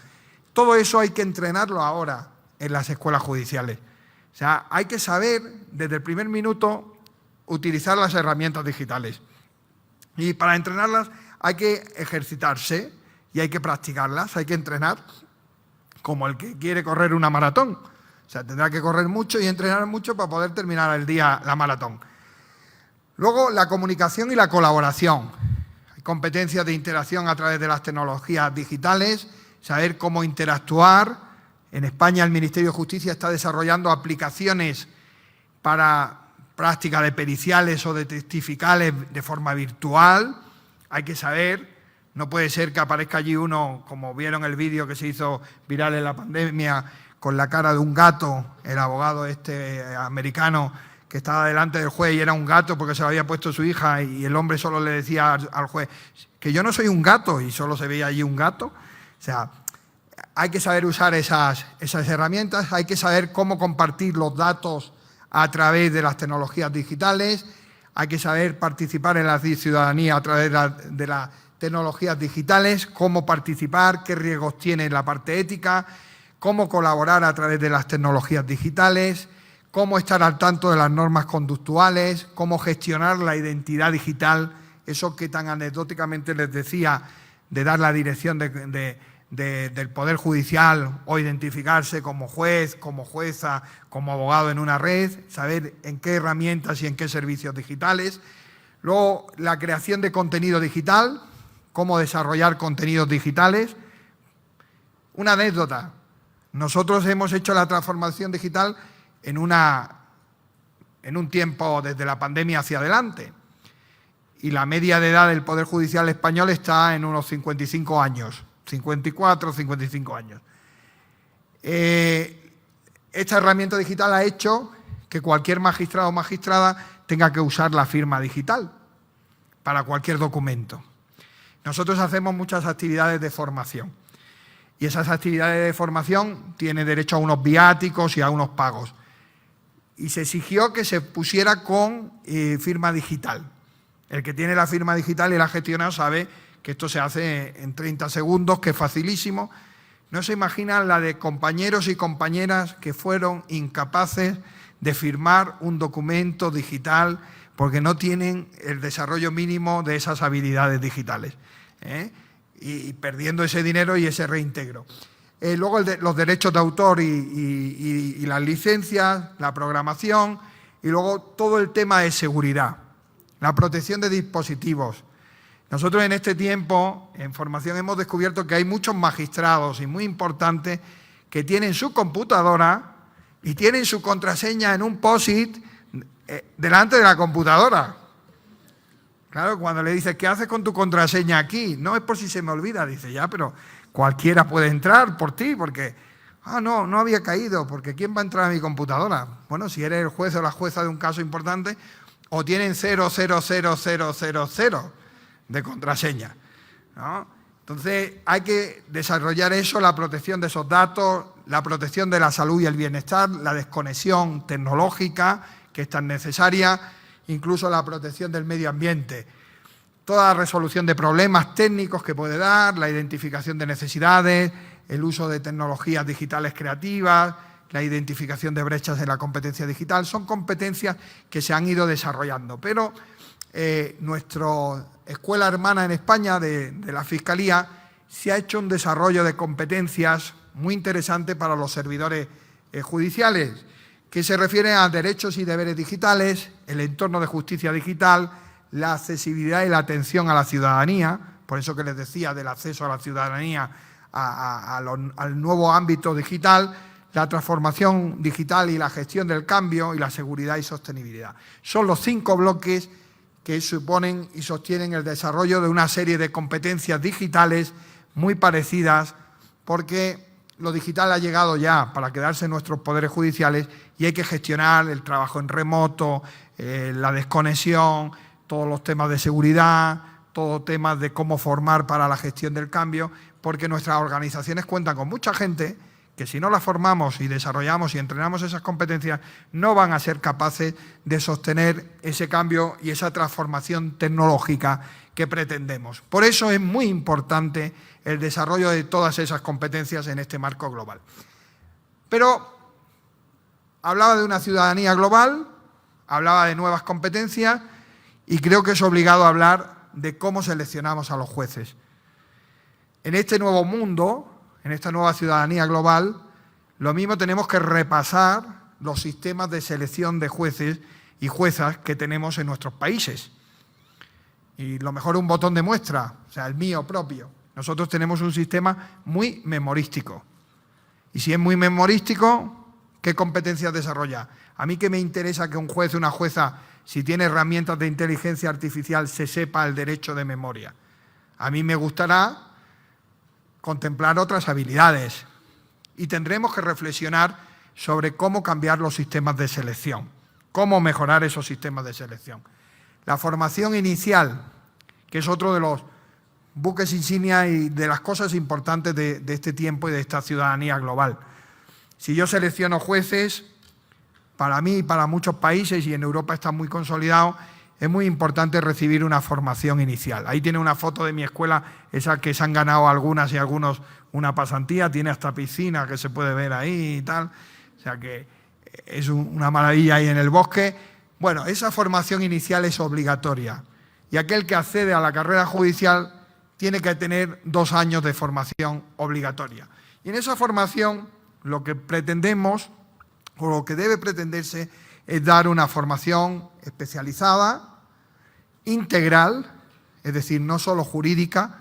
Todo eso hay que entrenarlo ahora en las escuelas judiciales. O sea, hay que saber desde el primer minuto utilizar las herramientas digitales. Y para entrenarlas hay que ejercitarse y hay que practicarlas, hay que entrenar como el que quiere correr una maratón. O sea, tendrá que correr mucho y entrenar mucho para poder terminar el día la maratón. Luego, la comunicación y la colaboración. Hay competencias de interacción a través de las tecnologías digitales, saber cómo interactuar. En España el Ministerio de Justicia está desarrollando aplicaciones para práctica de periciales o de testificales de forma virtual. Hay que saber, no puede ser que aparezca allí uno, como vieron el vídeo que se hizo viral en la pandemia, con la cara de un gato, el abogado americano que estaba delante del juez y era un gato porque se lo había puesto su hija y el hombre solo le decía al juez que yo no soy un gato y solo se veía allí un gato. O sea, hay que saber usar esas herramientas, hay que saber cómo compartir los datos a través de las tecnologías digitales, hay que saber participar en la ciudadanía a través de las tecnologías digitales, cómo participar, qué riesgos tiene la parte ética, cómo colaborar a través de las tecnologías digitales, cómo estar al tanto de las normas conductuales, cómo gestionar la identidad digital, eso que tan anecdóticamente les decía, de dar la dirección de del Poder Judicial o identificarse como juez, como jueza, como abogado en una red, saber en qué herramientas y en qué servicios digitales. Luego, la creación de contenido digital, cómo desarrollar contenidos digitales. Una anécdota. Nosotros hemos hecho la transformación digital en un tiempo desde la pandemia hacia adelante. Y la media de edad del Poder Judicial español está en unos 55 años. 54, 55 años. Esta herramienta digital ha hecho que cualquier magistrado o magistrada tenga que usar la firma digital para cualquier documento. Nosotros hacemos muchas actividades de formación y esas actividades de formación tienen derecho a unos viáticos y a unos pagos. Y se exigió que se pusiera con firma digital. El que tiene la firma digital y la gestiona sabe que esto se hace en 30 segundos, que es facilísimo. No se imaginan la de compañeros y compañeras que fueron incapaces de firmar un documento digital porque no tienen el desarrollo mínimo de esas habilidades digitales, y perdiendo ese dinero y ese reintegro. Luego los derechos de autor y las licencias, la programación y luego todo el tema de seguridad, la protección de dispositivos. Nosotros en este tiempo, en formación, hemos descubierto que hay muchos magistrados y muy importantes que tienen su computadora y tienen su contraseña en un POSIT delante de la computadora. Claro, cuando le dices, ¿qué haces con tu contraseña aquí? No, es por si se me olvida. Dice, ya, pero cualquiera puede entrar por ti, porque, no había caído, porque ¿quién va a entrar a mi computadora? Bueno, si eres el juez o la jueza de un caso importante, o tienen 00000 de contraseña, ¿no? Entonces hay que desarrollar eso, la protección de esos datos, la protección de la salud y el bienestar, la desconexión tecnológica que es tan necesaria, incluso la protección del medio ambiente, toda la resolución de problemas técnicos que puede dar, la identificación de necesidades, el uso de tecnologías digitales creativas, la identificación de brechas en la competencia digital, son competencias que se han ido desarrollando, pero nuestra escuela hermana en España de la Fiscalía se ha hecho un desarrollo de competencias muy interesante para los servidores judiciales, que se refieren a derechos y deberes digitales, el entorno de justicia digital, la accesibilidad y la atención a la ciudadanía, por eso que les decía del acceso a la ciudadanía al nuevo ámbito digital, la transformación digital y la gestión del cambio y la seguridad y sostenibilidad. Son los 5 bloques que suponen y sostienen el desarrollo de una serie de competencias digitales muy parecidas, porque lo digital ha llegado ya para quedarse en nuestros poderes judiciales y hay que gestionar el trabajo en remoto, la desconexión, todos los temas de seguridad, todos temas de cómo formar para la gestión del cambio, porque nuestras organizaciones cuentan con mucha gente que si no la formamos y desarrollamos y entrenamos esas competencias, no van a ser capaces de sostener ese cambio y esa transformación tecnológica que pretendemos. Por eso es muy importante el desarrollo de todas esas competencias en este marco global. Pero hablaba de una ciudadanía global, hablaba de nuevas competencias y creo que es obligado hablar de cómo seleccionamos a los jueces. En este nuevo mundo, en esta nueva ciudadanía global, lo mismo tenemos que repasar los sistemas de selección de jueces y juezas que tenemos en nuestros países. Y lo mejor un botón de muestra, o sea, el mío propio. Nosotros tenemos un sistema muy memorístico. Y si es muy memorístico, ¿qué competencias desarrolla? A mí que me interesa que un juez o una jueza, si tiene herramientas de inteligencia artificial, se sepa el derecho de memoria. A mí me gustará contemplar otras habilidades y tendremos que reflexionar sobre cómo cambiar los sistemas de selección, cómo mejorar esos sistemas de selección. La formación inicial, que es otro de los buques insignia y de las cosas importantes de este tiempo y de esta ciudadanía global. Si yo selecciono jueces, para mí y para muchos países, y en Europa está muy consolidado, es muy importante recibir una formación inicial. Ahí tiene una foto de mi escuela, esa que se han ganado algunas y algunos una pasantía, tiene hasta piscina que se puede ver ahí y tal, o sea que es una maravilla ahí en el bosque. Bueno, esa formación inicial es obligatoria y aquel que accede a la carrera judicial tiene que tener 2 años de formación obligatoria. Y en esa formación lo que pretendemos, o lo que debe pretenderse, es dar una formación especializada, integral, es decir, no solo jurídica,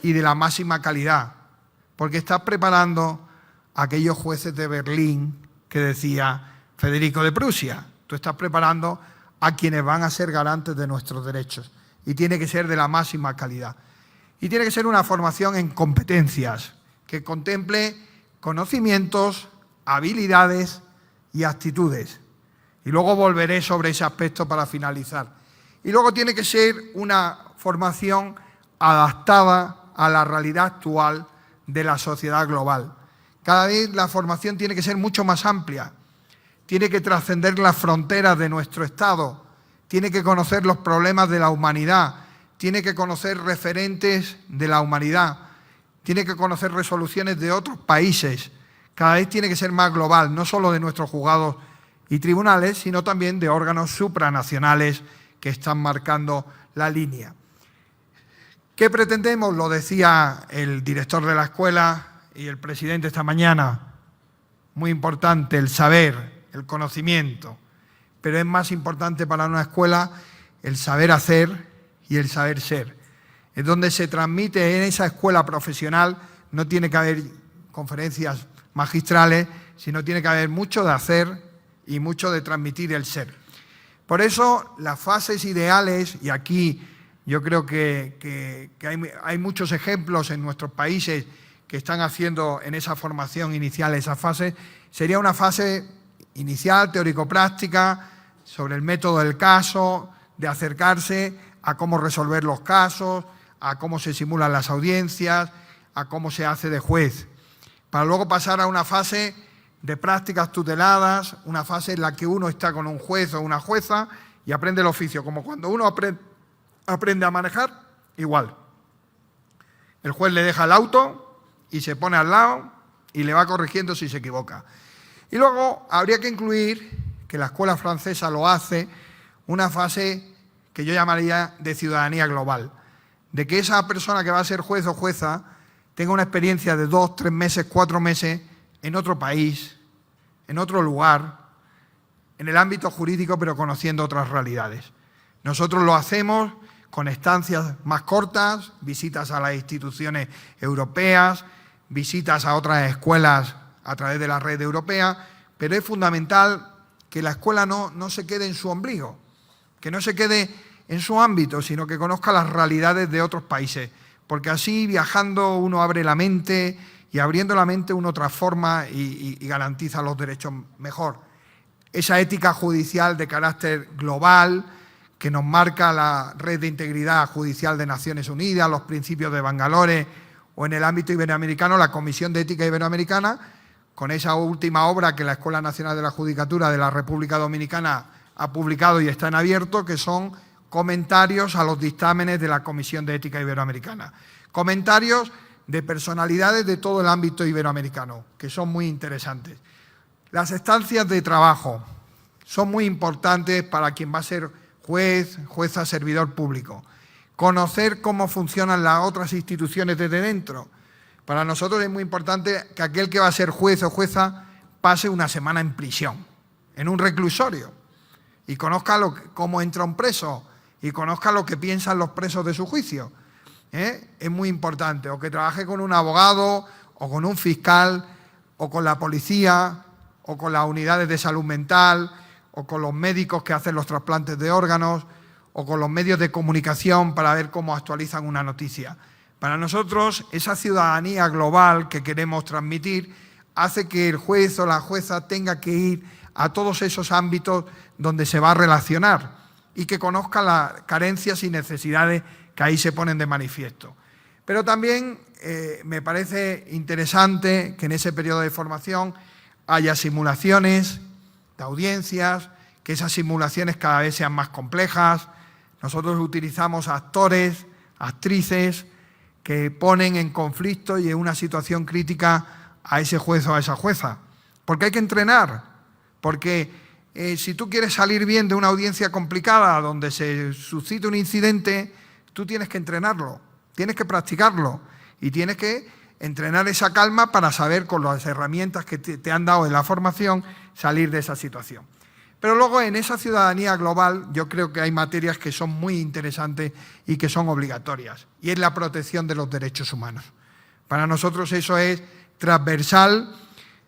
y de la máxima calidad, porque estás preparando a aquellos jueces de Berlín que decía Federico de Prusia. Tú estás preparando a quienes van a ser garantes de nuestros derechos, y tiene que ser de la máxima calidad. Y tiene que ser una formación en competencias, que contemple conocimientos, habilidades y actitudes. Y luego volveré sobre ese aspecto para finalizar. Y luego tiene que ser una formación adaptada a la realidad actual de la sociedad global. Cada vez la formación tiene que ser mucho más amplia, tiene que trascender las fronteras de nuestro Estado, tiene que conocer los problemas de la humanidad, tiene que conocer referentes de la humanidad, tiene que conocer resoluciones de otros países. Cada vez tiene que ser más global, no solo de nuestros juzgados y tribunales, sino también de órganos supranacionales que están marcando la línea. ¿Qué pretendemos? Lo decía el director de la escuela y el presidente esta mañana. Muy importante el saber, el conocimiento, pero es más importante para una escuela el saber hacer y el saber ser. Es donde se transmite en esa escuela profesional, no tiene que haber conferencias magistrales, sino tiene que haber mucho de hacer y mucho de transmitir el ser. Por eso las fases ideales, y aquí yo creo que hay muchos ejemplos en nuestros países que están haciendo en esa formación inicial esa fase, sería una fase inicial, teórico-práctica, sobre el método del caso, de acercarse a cómo resolver los casos, a cómo se simulan las audiencias, a cómo se hace de juez, para luego pasar a una fase de prácticas tuteladas, una fase en la que uno está con un juez o una jueza y aprende el oficio, como cuando uno aprende a manejar, igual. El juez le deja el auto y se pone al lado y le va corrigiendo si se equivoca. Y luego habría que incluir, que la escuela francesa lo hace, una fase que yo llamaría de ciudadanía global, de que esa persona que va a ser juez o jueza tenga una experiencia de 2, 3 meses, 4 meses en otro país, en otro lugar, en el ámbito jurídico, pero conociendo otras realidades. Nosotros lo hacemos con estancias más cortas, visitas a las instituciones europeas, visitas a otras escuelas a través de la red europea, pero es fundamental que la escuela no se quede en su ombligo, que no se quede en su ámbito, sino que conozca las realidades de otros países, porque así viajando uno abre la mente y abriendo la mente uno transforma y garantiza los derechos mejor. Esa ética judicial de carácter global que nos marca la Red de Integridad Judicial de Naciones Unidas, los principios de Bangalore, o en el ámbito iberoamericano la Comisión de Ética Iberoamericana, con esa última obra que la Escuela Nacional de la Judicatura de la República Dominicana ha publicado y está en abierto, que son comentarios a los dictámenes de la Comisión de Ética Iberoamericana. Comentarios de personalidades de todo el ámbito iberoamericano, que son muy interesantes. Las estancias de trabajo son muy importantes para quien va a ser juez, jueza, servidor público. Conocer cómo funcionan las otras instituciones desde dentro. Para nosotros es muy importante que aquel que va a ser juez o jueza pase una semana en prisión, en un reclusorio, y conozca cómo entra un preso y conozca lo que piensan los presos de su juicio. Es muy importante. O que trabaje con un abogado o con un fiscal o con la policía o con las unidades de salud mental o con los médicos que hacen los trasplantes de órganos o con los medios de comunicación para ver cómo actualizan una noticia. Para nosotros, esa ciudadanía global que queremos transmitir hace que el juez o la jueza tenga que ir a todos esos ámbitos donde se va a relacionar y que conozca las carencias y necesidades que ahí se ponen de manifiesto. Pero también me parece interesante que en ese periodo de formación haya simulaciones de audiencias, que esas simulaciones cada vez sean más complejas. Nosotros utilizamos actores, actrices, que ponen en conflicto y en una situación crítica a ese juez o a esa jueza. Porque hay que entrenar, porque si tú quieres salir bien de una audiencia complicada donde se suscite un incidente, tú tienes que entrenarlo, tienes que practicarlo y tienes que entrenar esa calma para saber con las herramientas que te han dado en la formación salir de esa situación. Pero luego en esa ciudadanía global yo creo que hay materias que son muy interesantes y que son obligatorias, y es la protección de los derechos humanos. Para nosotros eso es transversal,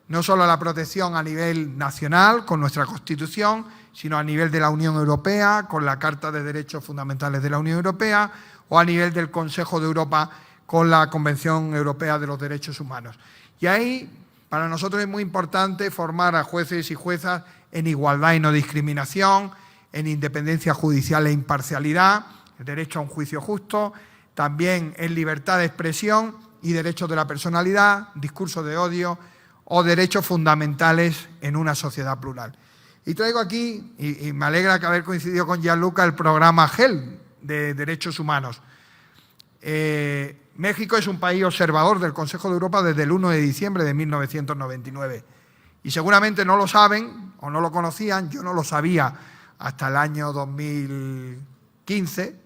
no solo la protección a nivel nacional con nuestra Constitución, sino a nivel de la Unión Europea, con la Carta de Derechos Fundamentales de la Unión Europea, o a nivel del Consejo de Europa con la Convención Europea de los Derechos Humanos. Y ahí, para nosotros es muy importante formar a jueces y juezas en igualdad y no discriminación, en independencia judicial e imparcialidad, el derecho a un juicio justo, también en libertad de expresión y derechos de la personalidad, discurso de odio o derechos fundamentales en una sociedad plural. Y traigo aquí, y me alegra que haber coincidido con Gianluca, el programa GEL de Derechos Humanos. México es un país observador del Consejo de Europa desde el 1 de diciembre de 1999. Y seguramente no lo saben o no lo conocían, yo no lo sabía hasta el año 2015,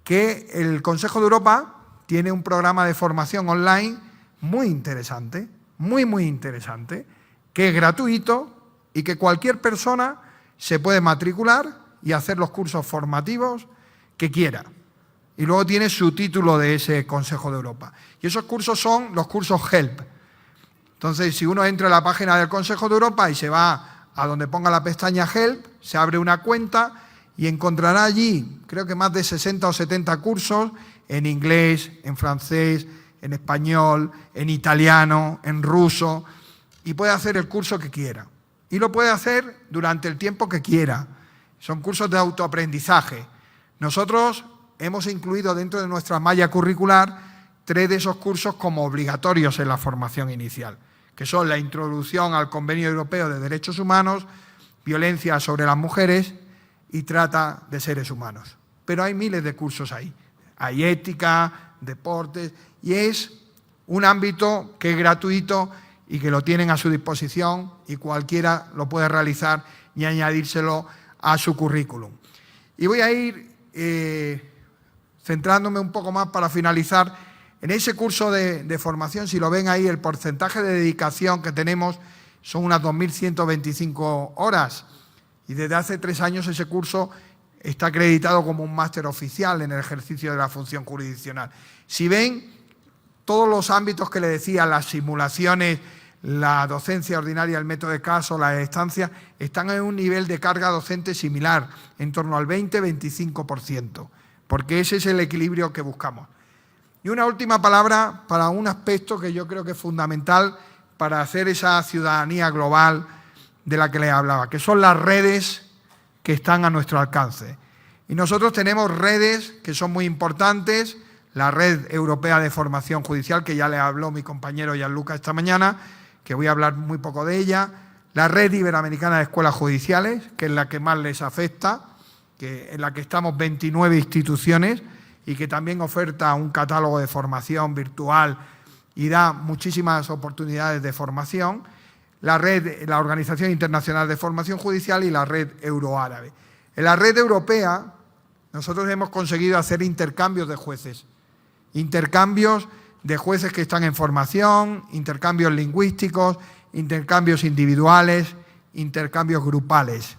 que el Consejo de Europa tiene un programa de formación online muy interesante, muy interesante, que es gratuito y que cualquier persona se puede matricular y hacer los cursos formativos que quiera. Y luego tiene su título de ese Consejo de Europa. Y esos cursos son los cursos HELP. Entonces, si uno entra a la página del Consejo de Europa y se va a donde ponga la pestaña HELP, se abre una cuenta y encontrará allí, creo que más de 60 o 70 cursos en inglés, en francés, en español, en italiano, en ruso, y puede hacer el curso que quiera. Y lo puede hacer durante el tiempo que quiera. Son cursos de autoaprendizaje. Nosotros hemos incluido dentro de nuestra malla curricular 3 de esos cursos como obligatorios en la formación inicial, que son la introducción al Convenio Europeo de Derechos Humanos, violencia sobre las mujeres y trata de seres humanos. Pero hay miles de cursos ahí. Hay ética, deportes, y es un ámbito que es gratuito y que lo tienen a su disposición y cualquiera lo puede realizar y añadírselo a su currículum. Y voy a ir centrándome un poco más para finalizar. En ese curso de formación, si lo ven ahí, el porcentaje de dedicación que tenemos son unas 2.125 horas. Y desde hace 3 años ese curso está acreditado como un máster oficial en el ejercicio de la función jurisdiccional. Si ven, todos los ámbitos que le decía, las simulaciones, la docencia ordinaria, el método de caso, la estancia, están en un nivel de carga docente similar, en torno al 20-25%, porque ese es el equilibrio que buscamos. Y una última palabra para un aspecto que yo creo que es fundamental para hacer esa ciudadanía global de la que les hablaba, que son las redes que están a nuestro alcance. Y nosotros tenemos redes que son muy importantes, la Red Europea de Formación Judicial, que ya le habló mi compañero Gianluca esta mañana, que voy a hablar muy poco de ella, la Red Iberoamericana de Escuelas Judiciales, que es la que más les afecta, en la que estamos 29 instituciones, y que también oferta un catálogo de formación virtual y da muchísimas oportunidades de formación, la Organización Internacional de Formación Judicial y la Red Euroárabe. En la red europea nosotros hemos conseguido hacer intercambios de jueces que están en formación, intercambios lingüísticos, intercambios individuales, intercambios grupales.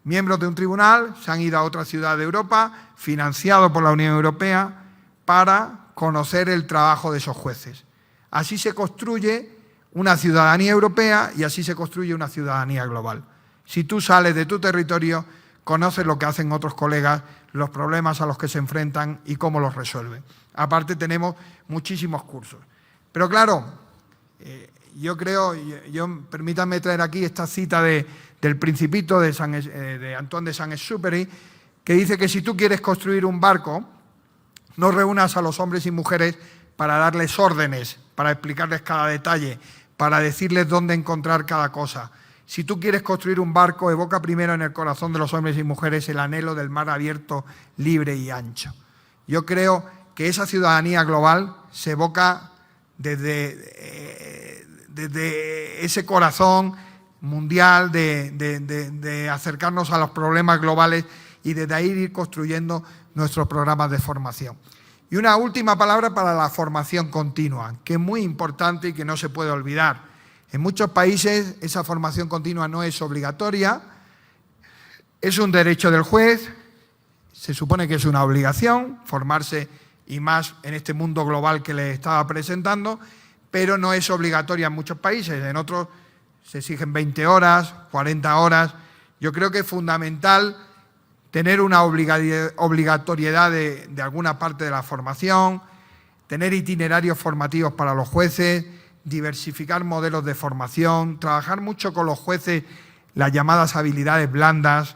Miembros de un tribunal se han ido a otra ciudad de Europa, financiado por la Unión Europea, para conocer el trabajo de esos jueces. Así se construye una ciudadanía europea y así se construye una ciudadanía global. Si tú sales de tu territorio, conoces lo que hacen otros colegas, los problemas a los que se enfrentan y cómo los resuelven. Aparte tenemos muchísimos cursos. Pero claro, permítanme traer aquí esta cita del Principito de Antoine de Saint-Exupéry, que dice que si tú quieres construir un barco, no reúnas a los hombres y mujeres para darles órdenes, para explicarles cada detalle, para decirles dónde encontrar cada cosa. Si tú quieres construir un barco, evoca primero en el corazón de los hombres y mujeres el anhelo del mar abierto, libre y ancho. Yo creo que esa ciudadanía global se evoca desde ese corazón mundial de acercarnos a los problemas globales y desde ahí ir construyendo nuestros programas de formación. Y una última palabra para la formación continua, que es muy importante y que no se puede olvidar. En muchos países esa formación continua no es obligatoria, es un derecho del juez, se supone que es una obligación formarse, y más en este mundo global que les estaba presentando, pero no es obligatoria en muchos países. En otros se exigen 20 horas, 40 horas. Yo creo que es fundamental tener una obligatoriedad de alguna parte de la formación, tener itinerarios formativos para los jueces, diversificar modelos de formación, trabajar mucho con los jueces las llamadas habilidades blandas,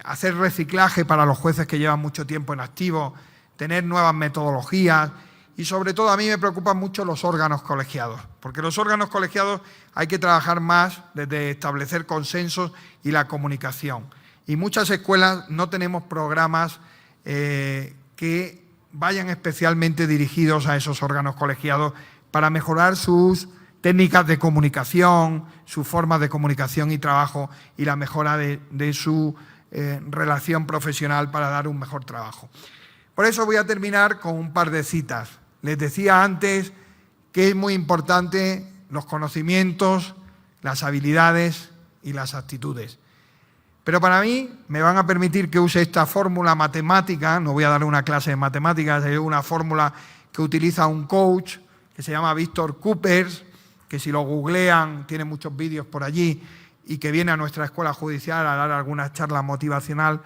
hacer reciclaje para los jueces que llevan mucho tiempo en activo, tener nuevas metodologías y sobre todo a mí me preocupan mucho los órganos colegiados, porque los órganos colegiados hay que trabajar más desde establecer consensos y la comunicación. Y muchas escuelas no tenemos programas que vayan especialmente dirigidos a esos órganos colegiados para mejorar sus técnicas de comunicación, sus formas de comunicación y trabajo y la mejora de su relación profesional para dar un mejor trabajo. Por eso voy a terminar con un par de citas. Les decía antes que es muy importante los conocimientos, las habilidades y las actitudes. Pero para mí me van a permitir que use esta fórmula matemática, no voy a dar una clase de matemáticas, es una fórmula que utiliza un coach que se llama Víctor Coopers, que si lo googlean tiene muchos vídeos por allí y que viene a nuestra escuela judicial a dar alguna charla motivacional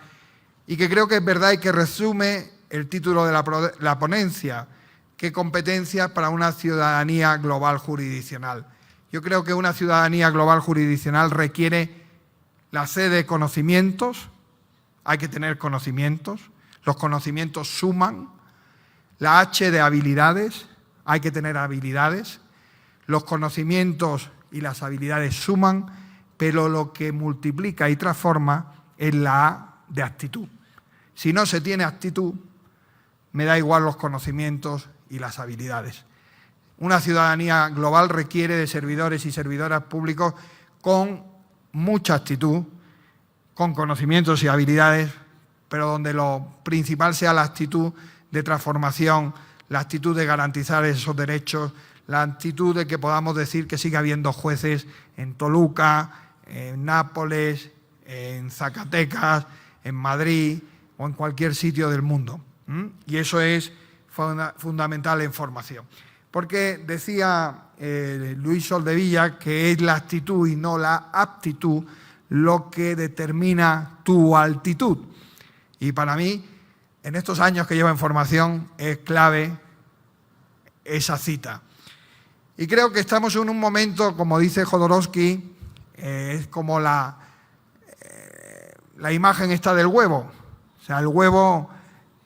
y que creo que es verdad y que resume el título de la ponencia, ¿qué competencias para una ciudadanía global jurisdiccional? Yo creo que una ciudadanía global jurisdiccional requiere la C de conocimientos, hay que tener conocimientos, los conocimientos suman, la H de habilidades, hay que tener habilidades, los conocimientos y las habilidades suman, pero lo que multiplica y transforma es la A de actitud. Si no se tiene actitud, me da igual los conocimientos y las habilidades. Una ciudadanía global requiere de servidores y servidoras públicos con mucha actitud, con conocimientos y habilidades, pero donde lo principal sea la actitud de transformación, la actitud de garantizar esos derechos, la actitud de que podamos decir que sigue habiendo jueces en Toluca, en Nápoles, en Zacatecas, en Madrid o en cualquier sitio del mundo. Y eso es fundamental en formación. Porque decía Luis Soldevilla que es la actitud y no la aptitud lo que determina tu altitud. Y para mí, en estos años que llevo en formación, es clave esa cita. Y creo que estamos en un momento, como dice Jodorowsky, es como la imagen esta del huevo. O sea, el huevo,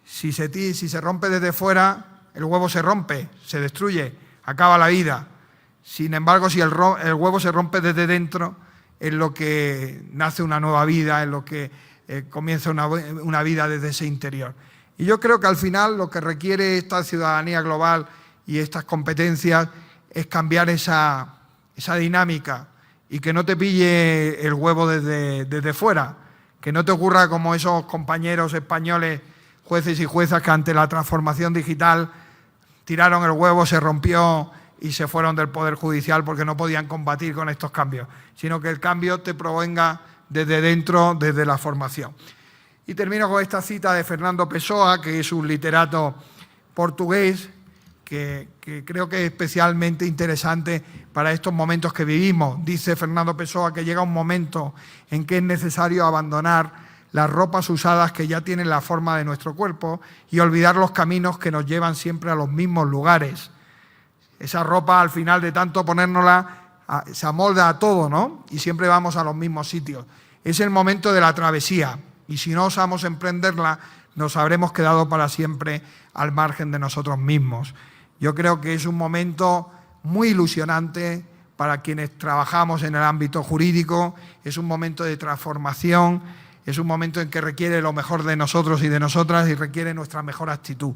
si se rompe desde fuera, el huevo se rompe, se destruye, acaba la vida. Sin embargo, si el huevo se rompe desde dentro, es lo que nace una nueva vida, es lo que comienza una vida desde ese interior. Y yo creo que al final lo que requiere esta ciudadanía global y estas competencias es cambiar esa dinámica y que no te pille el huevo desde fuera, que no te ocurra como esos compañeros españoles, jueces y juezas, que ante la transformación digital tiraron el huevo, se rompió y se fueron del Poder Judicial porque no podían combatir con estos cambios, sino que el cambio te provenga desde dentro, desde la formación. Y termino con esta cita de Fernando Pessoa, que es un literato portugués que creo que es especialmente interesante para estos momentos que vivimos. Dice Fernando Pessoa que llega un momento en que es necesario abandonar las ropas usadas que ya tienen la forma de nuestro cuerpo y olvidar los caminos que nos llevan siempre a los mismos lugares. Esa ropa, al final de tanto ponérnosla, se amolda a todo, ¿no? Y siempre vamos a los mismos sitios. Es el momento de la travesía y si no osamos emprenderla, nos habremos quedado para siempre al margen de nosotros mismos. Yo creo que es un momento muy ilusionante para quienes trabajamos en el ámbito jurídico, es un momento de transformación, es un momento en que requiere lo mejor de nosotros y de nosotras y requiere nuestra mejor actitud.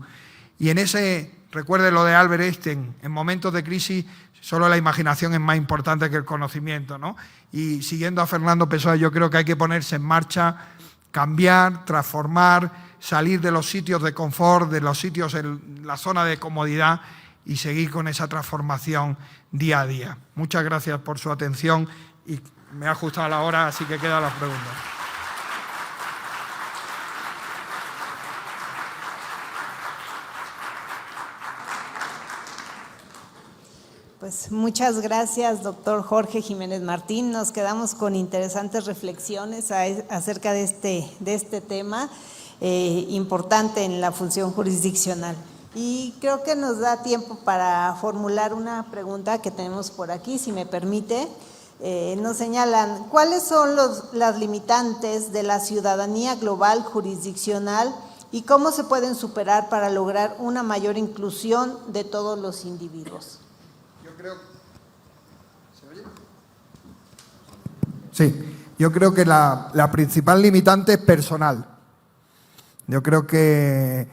Y en ese, recuerde lo de Albert Einstein, en momentos de crisis solo la imaginación es más importante que el conocimiento, ¿no? Y siguiendo a Fernando Pessoa, yo creo que hay que ponerse en marcha, cambiar, transformar, salir de los sitios de confort, de los sitios en la zona de comodidad y seguir con esa transformación día a día. Muchas gracias por su atención y me ha ajustado la hora, así que quedan las preguntas. Pues muchas gracias, doctor Jorge Jiménez Martín. Nos quedamos con interesantes reflexiones acerca de este tema importante en la función jurisdiccional. Y creo que nos da tiempo para formular una pregunta que tenemos por aquí, si me permite. Nos señalan, ¿cuáles son las limitantes de la ciudadanía global jurisdiccional y cómo se pueden superar para lograr una mayor inclusión de todos los individuos? Sí, yo creo que la principal limitante es personal. Yo creo que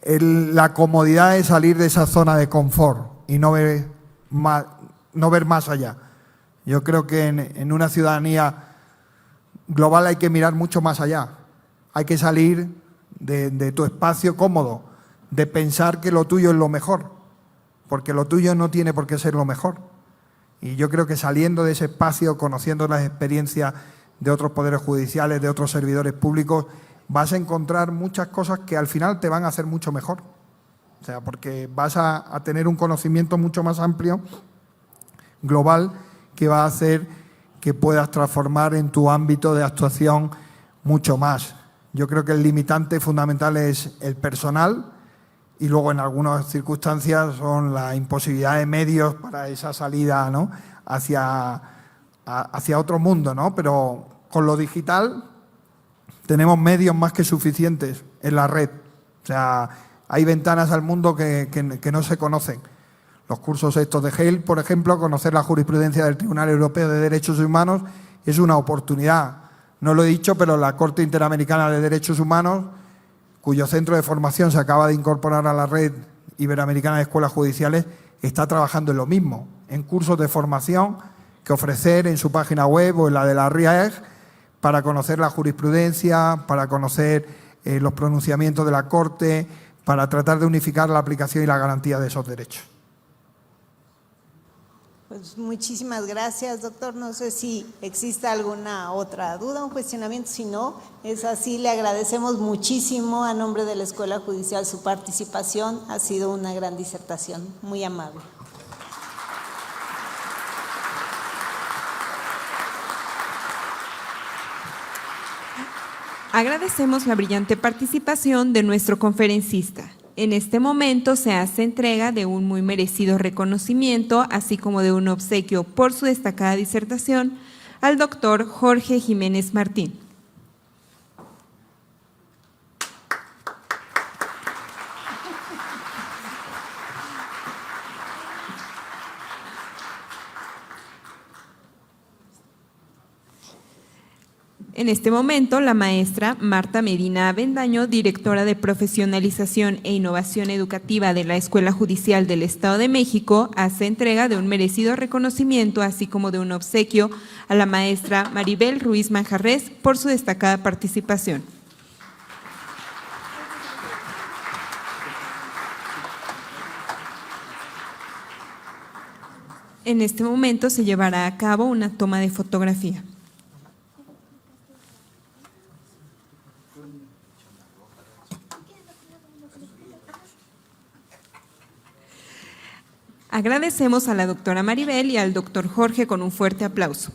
la comodidad es salir de esa zona de confort y no ver más allá. Yo creo que en una ciudadanía global hay que mirar mucho más allá. Hay que salir de tu espacio cómodo, de pensar que lo tuyo es lo mejor, porque lo tuyo no tiene por qué ser lo mejor. Y yo creo que saliendo de ese espacio, conociendo las experiencias de otros poderes judiciales, de otros servidores públicos, vas a encontrar muchas cosas que al final te van a hacer mucho mejor. O sea, porque vas a tener un conocimiento mucho más amplio, global, que va a hacer que puedas transformar en tu ámbito de actuación mucho más. Yo creo que el limitante fundamental es el personal y luego en algunas circunstancias son la imposibilidad de medios para esa salida, ¿no?, hacia otro mundo, ¿no? Pero con lo digital tenemos medios más que suficientes en la red. O sea, hay ventanas al mundo que no se conocen. Los cursos estos de Hale, por ejemplo, conocer la jurisprudencia del Tribunal Europeo de Derechos Humanos es una oportunidad. No lo he dicho, pero la Corte Interamericana de Derechos Humanos, cuyo centro de formación se acaba de incorporar a la red iberoamericana de escuelas judiciales, está trabajando en lo mismo, en cursos de formación que ofrecer en su página web o en la de la RIAEG para conocer la jurisprudencia, para conocer los pronunciamientos de la Corte, para tratar de unificar la aplicación y la garantía de esos derechos. Pues muchísimas gracias, doctor. No sé si existe alguna otra duda, un cuestionamiento. Si no, es así. Le agradecemos muchísimo a nombre de la Escuela Judicial su participación. Ha sido una gran disertación. Muy amable. Agradecemos la brillante participación de nuestro conferencista. En este momento se hace entrega de un muy merecido reconocimiento, así como de un obsequio por su destacada disertación al doctor Jorge Jiménez Martín. En este momento, la maestra Marta Medina Avendaño, directora de Profesionalización e Innovación Educativa de la Escuela Judicial del Estado de México, hace entrega de un merecido reconocimiento, así como de un obsequio a la maestra Maribel Ruiz Manjarrés por su destacada participación. En este momento se llevará a cabo una toma de fotografía. Agradecemos a la doctora Maribel y al doctor Jorge con un fuerte aplauso.